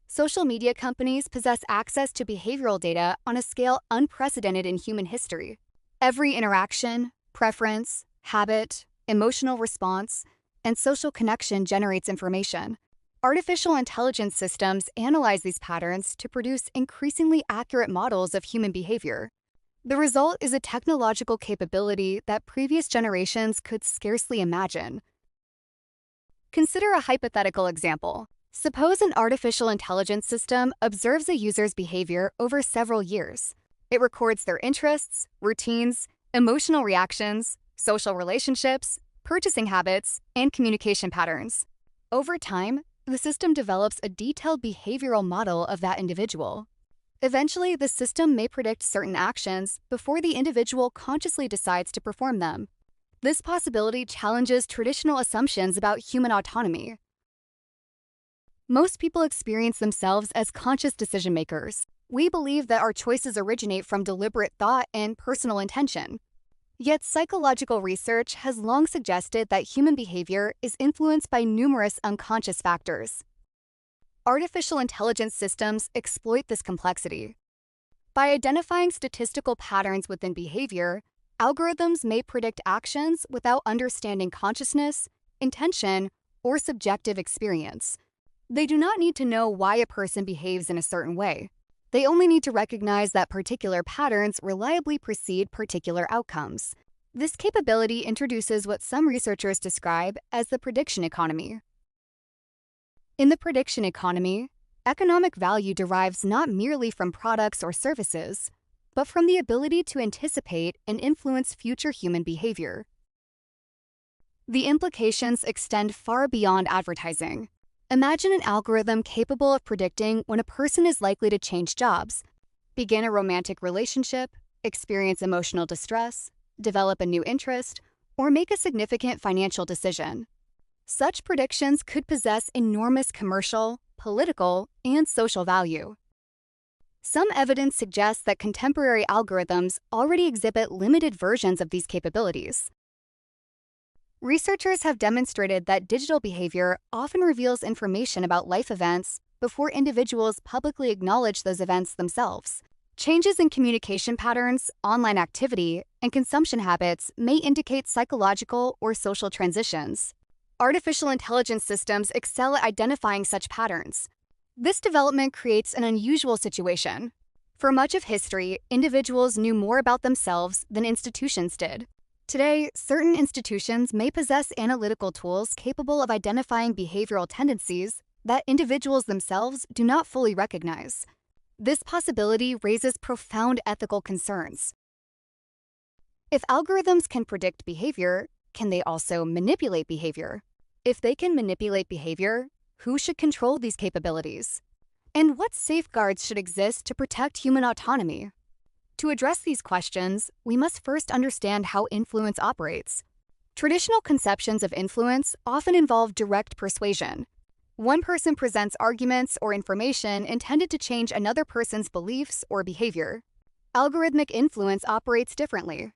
Social media companies possess access to behavioral data on a scale unprecedented in human history. Every interaction, preference, habit, emotional response, and social connection generates information. Artificial intelligence systems analyze these patterns to produce increasingly accurate models of human behavior. The result is a technological capability that previous generations could scarcely imagine. Consider a hypothetical example. Suppose an artificial intelligence system observes a user's behavior over several years. It records their interests, routines, emotional reactions, social relationships, purchasing habits, and communication patterns. Over time, the system develops a detailed behavioral model of that individual. Eventually, the system may predict certain actions before the individual consciously decides to perform them. This possibility challenges traditional assumptions about human autonomy. Most people experience themselves as conscious decision makers. We believe that our choices originate from deliberate thought and personal intention. Yet psychological research has long suggested that human behavior is influenced by numerous unconscious factors. Artificial intelligence systems exploit this complexity. By identifying statistical patterns within behavior, algorithms may predict actions without understanding consciousness, intention, or subjective experience. They do not need to know why a person behaves in a certain way. They only need to recognize that particular patterns reliably precede particular outcomes. This capability introduces what some researchers describe as the prediction economy. In the prediction economy, economic value derives not merely from products or services, but from the ability to anticipate and influence future human behavior. The implications extend far beyond advertising. Imagine an algorithm capable of predicting when a person is likely to change jobs, begin a romantic relationship, experience emotional distress, develop a new interest, or make a significant financial decision. Such predictions could possess enormous commercial, political, and social value. Some evidence suggests that contemporary algorithms already exhibit limited versions of these capabilities. Researchers have demonstrated that digital behavior often reveals information about life events before individuals publicly acknowledge those events themselves. Changes in communication patterns, online activity, and consumption habits may indicate psychological or social transitions. Artificial intelligence systems excel at identifying such patterns. This development creates an unusual situation. For much of history, individuals knew more about themselves than institutions did. Today, certain institutions may possess analytical tools capable of identifying behavioral tendencies that individuals themselves do not fully recognize. This possibility raises profound ethical concerns. If algorithms can predict behavior, can they also manipulate behavior? If they can manipulate behavior, who should control these capabilities? And what safeguards should exist to protect human autonomy? To address these questions, we must first understand how influence operates. Traditional conceptions of influence often involve direct persuasion. One person presents arguments or information intended to change another person's beliefs or behavior. Algorithmic influence operates differently.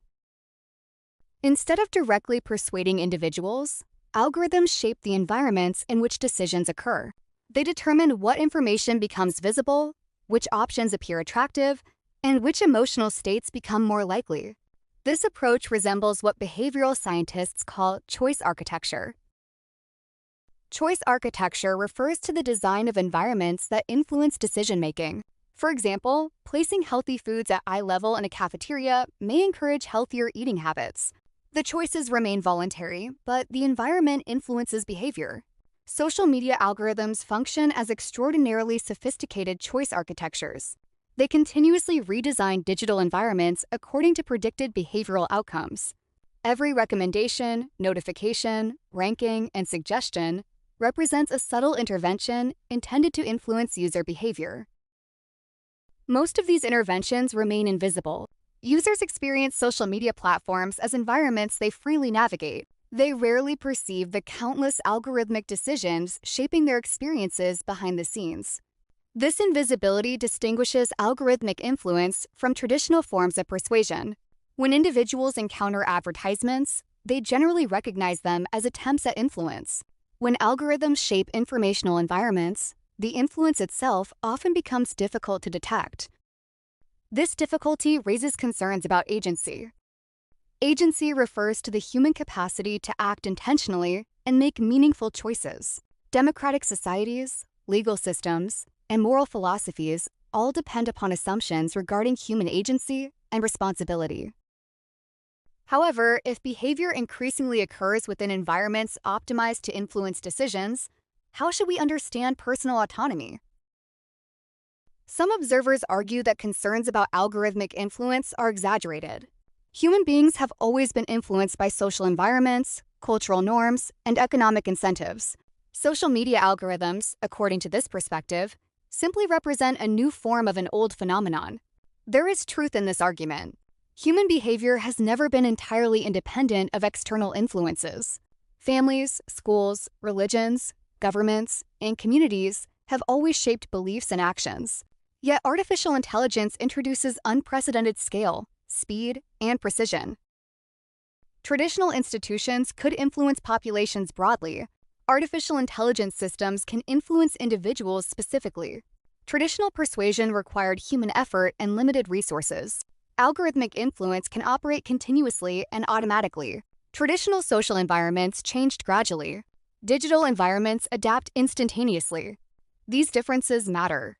Instead of directly persuading individuals, algorithms shape the environments in which decisions occur. They determine what information becomes visible, which options appear attractive, and which emotional states become more likely. This approach resembles what behavioral scientists call choice architecture. Choice architecture refers to the design of environments that influence decision-making. For example, placing healthy foods at eye level in a cafeteria may encourage healthier eating habits. The choices remain voluntary, but the environment influences behavior. Social media algorithms function as extraordinarily sophisticated choice architectures. They continuously redesign digital environments according to predicted behavioral outcomes. Every recommendation, notification, ranking, and suggestion represents a subtle intervention intended to influence user behavior. Most of these interventions remain invisible. Users experience social media platforms as environments they freely navigate. They rarely perceive the countless algorithmic decisions shaping their experiences behind the scenes. This invisibility distinguishes algorithmic influence from traditional forms of persuasion. When individuals encounter advertisements, they generally recognize them as attempts at influence. When algorithms shape informational environments, the influence itself often becomes difficult to detect. This difficulty raises concerns about agency. Agency refers to the human capacity to act intentionally and make meaningful choices. Democratic societies, legal systems, and moral philosophies all depend upon assumptions regarding human agency and responsibility. However, if behavior increasingly occurs within environments optimized to influence decisions, how should we understand personal autonomy? Some observers argue that concerns about algorithmic influence are exaggerated. Human beings have always been influenced by social environments, cultural norms, and economic incentives. Social media algorithms, according to this perspective, simply represent a new form of an old phenomenon. There is truth in this argument. Human behavior has never been entirely independent of external influences. Families, schools, religions, governments, and communities have always shaped beliefs and actions. Yet artificial intelligence introduces unprecedented scale, speed, and precision. Traditional institutions could influence populations broadly. Artificial intelligence systems can influence individuals specifically. Traditional persuasion required human effort and limited resources. Algorithmic influence can operate continuously and automatically. Traditional social environments changed gradually. Digital environments adapt instantaneously. These differences matter.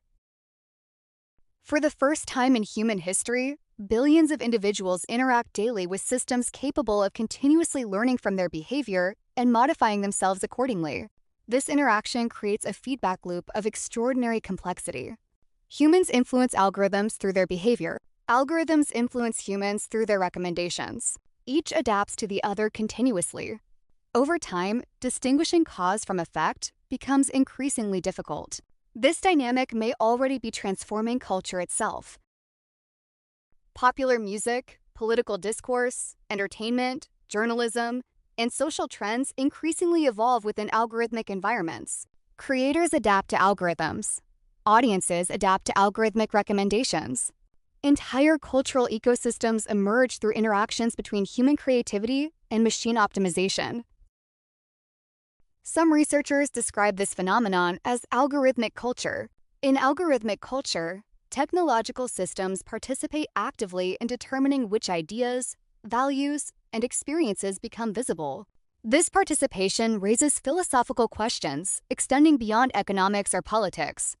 For the first time in human history, billions of individuals interact daily with systems capable of continuously learning from their behavior and modifying themselves accordingly. This interaction creates a feedback loop of extraordinary complexity. Humans influence algorithms through their behavior. Algorithms influence humans through their recommendations. Each adapts to the other continuously. Over time, distinguishing cause from effect becomes increasingly difficult. This dynamic may already be transforming culture itself. Popular music, political discourse, entertainment, journalism, and social trends increasingly evolve within algorithmic environments. Creators adapt to algorithms. Audiences adapt to algorithmic recommendations. Entire cultural ecosystems emerge through interactions between human creativity and machine optimization. Some researchers describe this phenomenon as algorithmic culture. In algorithmic culture, technological systems participate actively in determining which ideas, values, and experiences become visible. This participation raises philosophical questions extending beyond economics or politics.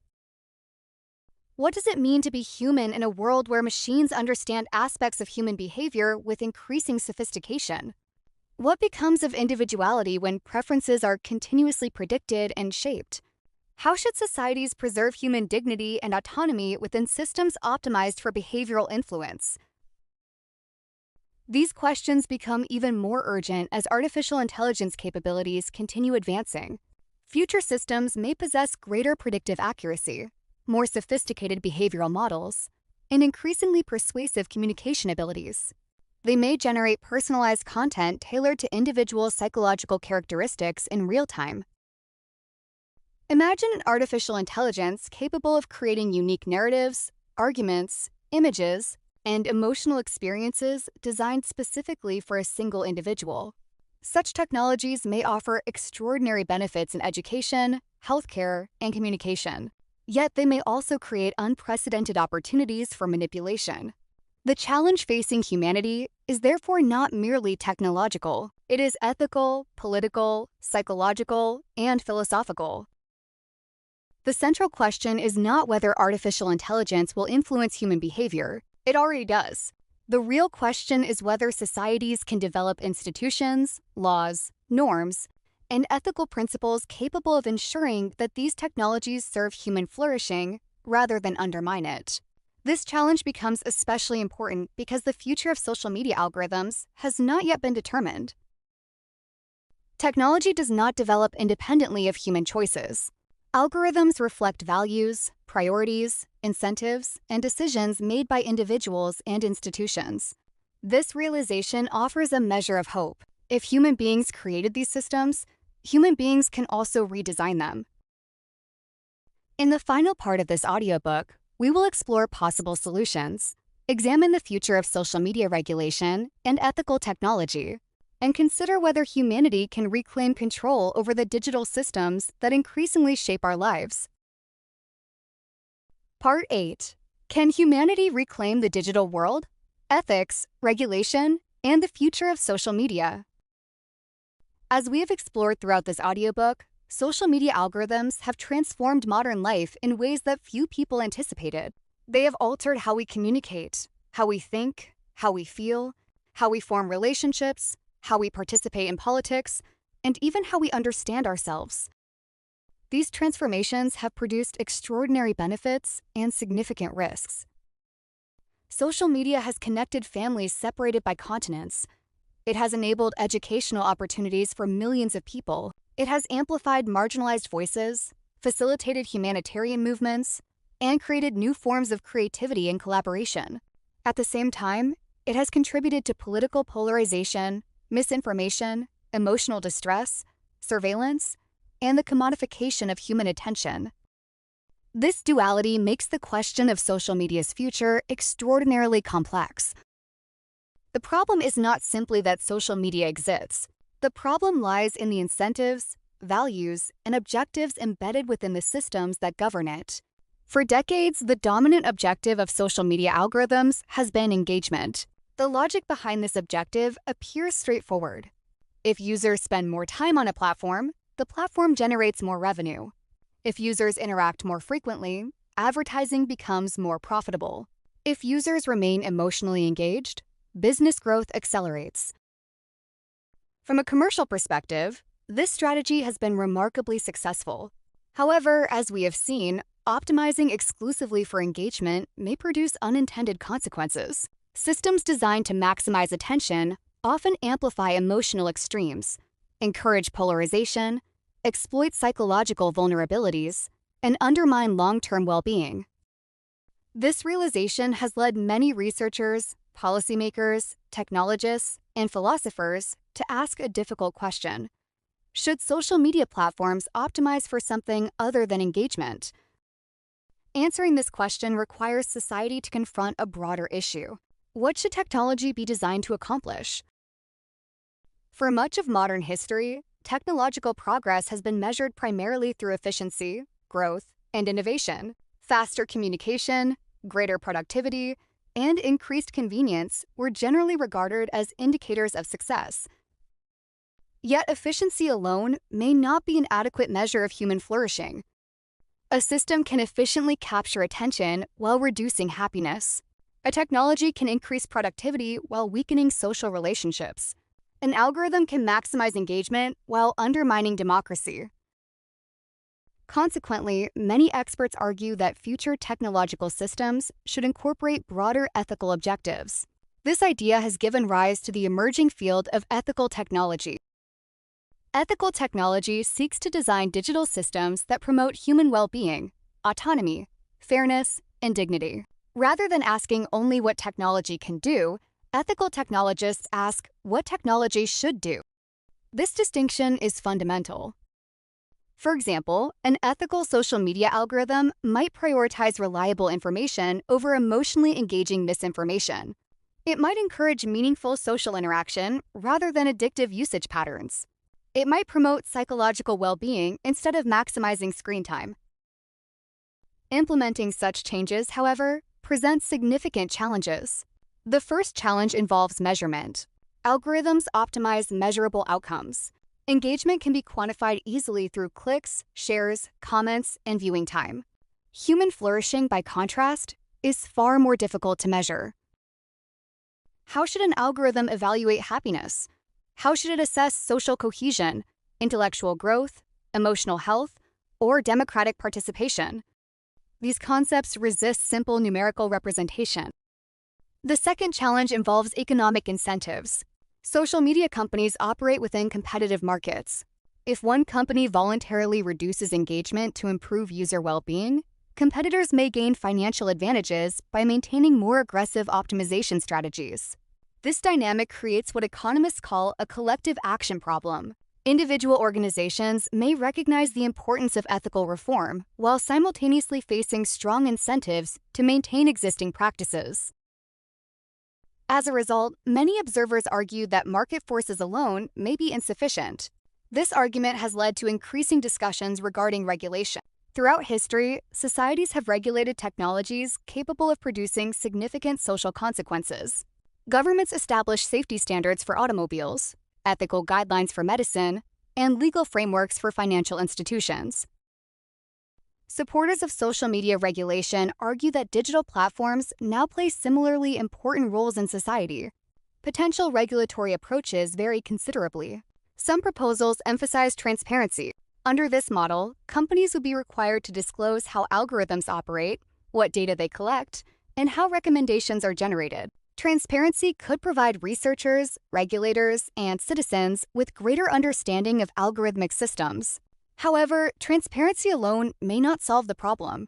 What does it mean to be human in a world where machines understand aspects of human behavior with increasing sophistication? What becomes of individuality when preferences are continuously predicted and shaped? How should societies preserve human dignity and autonomy within systems optimized for behavioral influence? These questions become even more urgent as artificial intelligence capabilities continue advancing. Future systems may possess greater predictive accuracy, more sophisticated behavioral models, and increasingly persuasive communication abilities. They may generate personalized content tailored to individual psychological characteristics in real time. Imagine an artificial intelligence capable of creating unique narratives, arguments, images, and emotional experiences designed specifically for a single individual. Such technologies may offer extraordinary benefits in education, healthcare, and communication. Yet they may also create unprecedented opportunities for manipulation. The challenge facing humanity is therefore not merely technological. It is ethical, political, psychological, and philosophical. The central question is not whether artificial intelligence will influence human behavior. It already does. The real question is whether societies can develop institutions, laws, norms, and ethical principles capable of ensuring that these technologies serve human flourishing rather than undermine it. This challenge becomes especially important because the future of social media algorithms has not yet been determined. Technology does not develop independently of human choices. Algorithms reflect values, priorities, incentives, and decisions made by individuals and institutions. This realization offers a measure of hope. If human beings created these systems, human beings can also redesign them. In the final part of this audiobook, we will explore possible solutions, examine the future of social media regulation and ethical technology, and consider whether humanity can reclaim control over the digital systems that increasingly shape our lives. Part 8. Can humanity reclaim the digital world? Ethics, regulation, and the future of social media. As we have explored throughout this audiobook, social media algorithms have transformed modern life in ways that few people anticipated. They have altered how we communicate, how we think, how we feel, how we form relationships, how we participate in politics, and even how we understand ourselves. These transformations have produced extraordinary benefits and significant risks. Social media has connected families separated by continents. It has enabled educational opportunities for millions of people. It has amplified marginalized voices, facilitated humanitarian movements, and created new forms of creativity and collaboration. At the same time, it has contributed to political polarization, misinformation, emotional distress, surveillance, and the commodification of human attention. This duality makes the question of social media's future extraordinarily complex. The problem is not simply that social media exists. The problem lies in the incentives, values, and objectives embedded within the systems that govern it. For decades, the dominant objective of social media algorithms has been engagement. The logic behind this objective appears straightforward. If users spend more time on a platform, the platform generates more revenue. If users interact more frequently, advertising becomes more profitable. If users remain emotionally engaged, business growth accelerates. From a commercial perspective, this strategy has been remarkably successful. However, as we have seen, optimizing exclusively for engagement may produce unintended consequences. Systems designed to maximize attention often amplify emotional extremes, encourage polarization, exploit psychological vulnerabilities, and undermine long-term well-being. This realization has led many researchers, policymakers, technologists, and philosophers to ask a difficult question. Should social media platforms optimize for something other than engagement? Answering this question requires society to confront a broader issue. What should technology be designed to accomplish? For much of modern history, technological progress has been measured primarily through efficiency, growth, and innovation. Faster communication, greater productivity, and increased convenience were generally regarded as indicators of success. Yet efficiency alone may not be an adequate measure of human flourishing. A system can efficiently capture attention while reducing happiness. A technology can increase productivity while weakening social relationships. An algorithm can maximize engagement while undermining democracy. Consequently, many experts argue that future technological systems should incorporate broader ethical objectives. This idea has given rise to the emerging field of ethical technology. Ethical technology seeks to design digital systems that promote human well-being, autonomy, fairness, and dignity. Rather than asking only what technology can do, ethical technologists ask what technology should do. This distinction is fundamental. For example, an ethical social media algorithm might prioritize reliable information over emotionally engaging misinformation. It might encourage meaningful social interaction rather than addictive usage patterns. It might promote psychological well-being instead of maximizing screen time. Implementing such changes, however, presents significant challenges. The first challenge involves measurement. Algorithms optimize measurable outcomes. Engagement can be quantified easily through clicks, shares, comments, and viewing time. Human flourishing, by contrast, is far more difficult to measure. How should an algorithm evaluate happiness? How should it assess social cohesion, intellectual growth, emotional health, or democratic participation? These concepts resist simple numerical representation. The second challenge involves economic incentives. Social media companies operate within competitive markets. If one company voluntarily reduces engagement to improve user well-being, competitors may gain financial advantages by maintaining more aggressive optimization strategies. This dynamic creates what economists call a collective action problem. Individual organizations may recognize the importance of ethical reform while simultaneously facing strong incentives to maintain existing practices. As a result, many observers argue that market forces alone may be insufficient. This argument has led to increasing discussions regarding regulation. Throughout history, societies have regulated technologies capable of producing significant social consequences. Governments establish safety standards for automobiles, ethical guidelines for medicine, and legal frameworks for financial institutions. Supporters of social media regulation argue that digital platforms now play similarly important roles in society. Potential regulatory approaches vary considerably. Some proposals emphasize transparency. Under this model, companies would be required to disclose how algorithms operate, what data they collect, and how recommendations are generated. Transparency could provide researchers, regulators, and citizens with greater understanding of algorithmic systems. However, transparency alone may not solve the problem.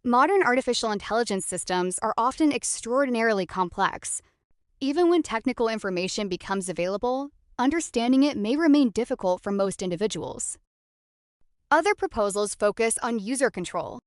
Modern artificial intelligence systems are often extraordinarily complex. Even when technical information becomes available, understanding it may remain difficult for most individuals. Other proposals focus on user control.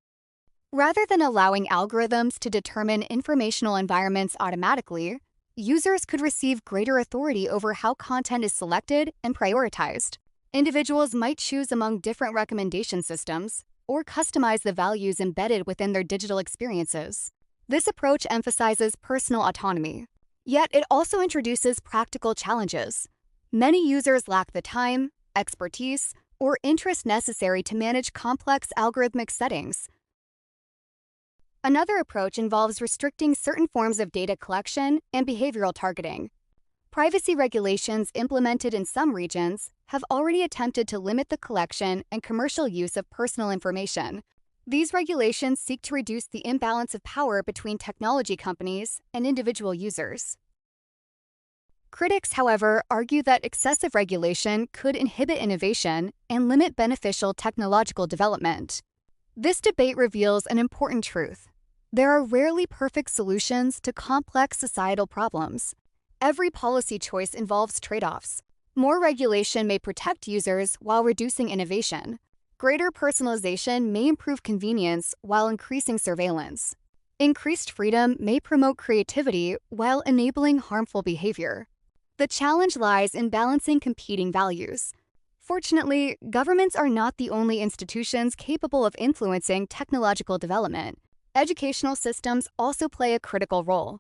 Rather than allowing algorithms to determine informational environments automatically, users could receive greater authority over how content is selected and prioritized. Individuals might choose among different recommendation systems or customize the values embedded within their digital experiences. This approach emphasizes personal autonomy, yet it also introduces practical challenges. Many users lack the time, expertise, or interest necessary to manage complex algorithmic settings. Another approach involves restricting certain forms of data collection and behavioral targeting. Privacy regulations implemented in some regions have already attempted to limit the collection and commercial use of personal information. These regulations seek to reduce the imbalance of power between technology companies and individual users. Critics, however, argue that excessive regulation could inhibit innovation and limit beneficial technological development. This debate reveals an important truth. There are rarely perfect solutions to complex societal problems. Every policy choice involves trade-offs. More regulation may protect users while reducing innovation. Greater personalization may improve convenience while increasing surveillance. Increased freedom may promote creativity while enabling harmful behavior. The challenge lies in balancing competing values. Fortunately, governments are not the only institutions capable of influencing technological development. Educational systems also play a critical role.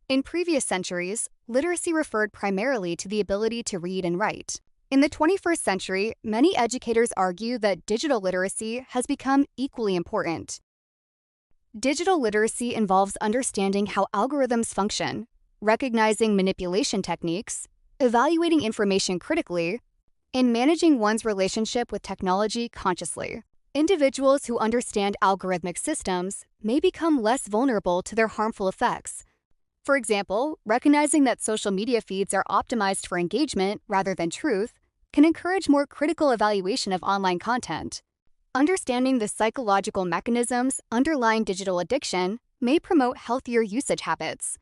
In previous centuries, literacy referred primarily to the ability to read and write. In the 21st century, many educators argue that digital literacy has become equally important. Digital literacy involves understanding how algorithms function, recognizing manipulation techniques, evaluating information critically, and managing one's relationship with technology consciously. Individuals who understand algorithmic systems may become less vulnerable to their harmful effects. For example, recognizing that social media feeds are optimized for engagement rather than truth can encourage more critical evaluation of online content. Understanding the psychological mechanisms underlying digital addiction may promote healthier usage habits.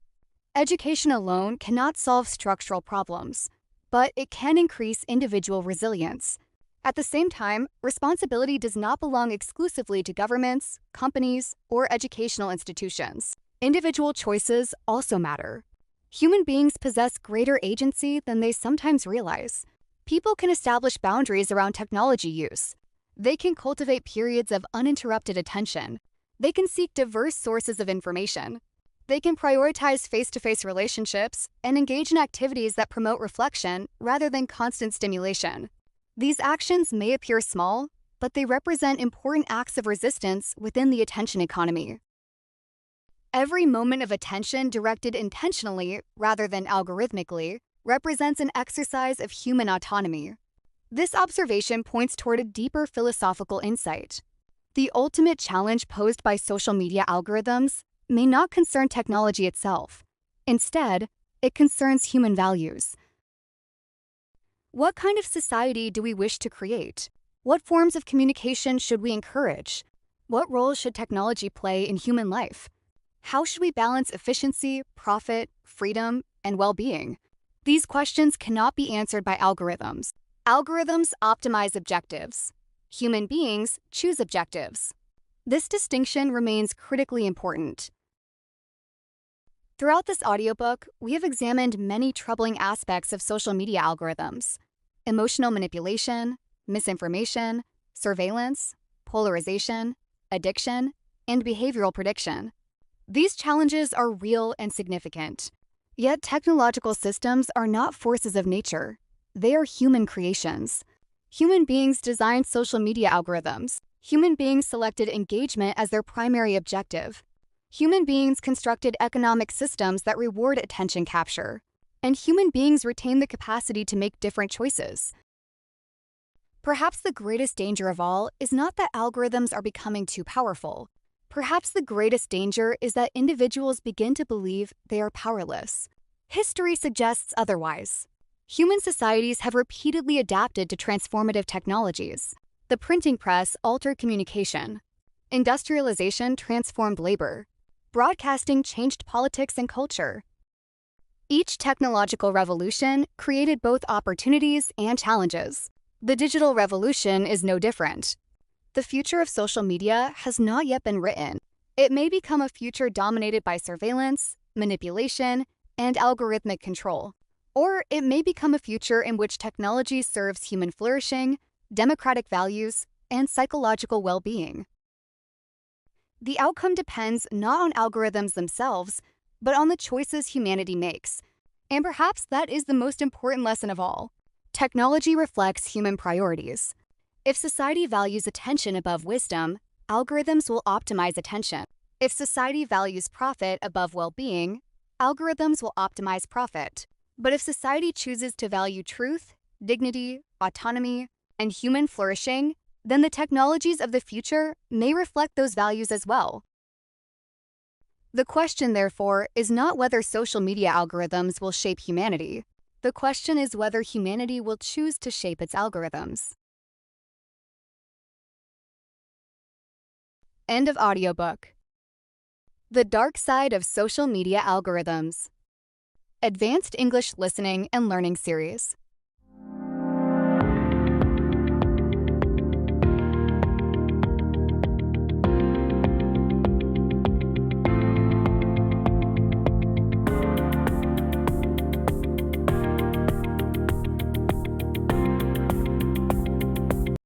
Education alone cannot solve structural problems, but it can increase individual resilience. At the same time, responsibility does not belong exclusively to governments, companies, or educational institutions. Individual choices also matter. Human beings possess greater agency than they sometimes realize. People can establish boundaries around technology use. They can cultivate periods of uninterrupted attention. They can seek diverse sources of information. They can prioritize face-to-face relationships and engage in activities that promote reflection rather than constant stimulation. These actions may appear small, but they represent important acts of resistance within the attention economy. Every moment of attention directed intentionally rather than algorithmically represents an exercise of human autonomy. This observation points toward a deeper philosophical insight. The ultimate challenge posed by social media algorithms may not concern technology itself. Instead, it concerns human values. What kind of society do we wish to create? What forms of communication should we encourage? What role should technology play in human life? How should we balance efficiency, profit, freedom, and well-being? These questions cannot be answered by algorithms. Algorithms optimize objectives. Human beings choose objectives. This distinction remains critically important. Throughout this audiobook, we have examined many troubling aspects of social media algorithms: emotional manipulation, misinformation, surveillance, polarization, addiction, and behavioral prediction. These challenges are real and significant. Yet technological systems are not forces of nature. They are human creations. Human beings designed social media algorithms. Human beings selected engagement as their primary objective. Human beings constructed economic systems that reward attention capture. And human beings retain the capacity to make different choices. Perhaps the greatest danger of all is not that algorithms are becoming too powerful. Perhaps the greatest danger is that individuals begin to believe they are powerless. History suggests otherwise. Human societies have repeatedly adapted to transformative technologies. The printing press altered communication. Industrialization transformed labor. Broadcasting changed politics and culture. Each technological revolution created both opportunities and challenges. The digital revolution is no different. The future of social media has not yet been written. It may become a future dominated by surveillance, manipulation, and algorithmic control. Or it may become a future in which technology serves human flourishing, democratic values, and psychological well-being. The outcome depends not on algorithms themselves, but on the choices humanity makes. And perhaps that is the most important lesson of all. Technology reflects human priorities. If society values attention above wisdom, algorithms will optimize attention. If society values profit above well-being, algorithms will optimize profit. But if society chooses to value truth, dignity, autonomy, and human flourishing, then the technologies of the future may reflect those values as well. The question, therefore, is not whether social media algorithms will shape humanity. The question is whether humanity will choose to shape its algorithms. End of audiobook. The Dark Side of Social Media Algorithms. Advanced English Listening and Learning Series.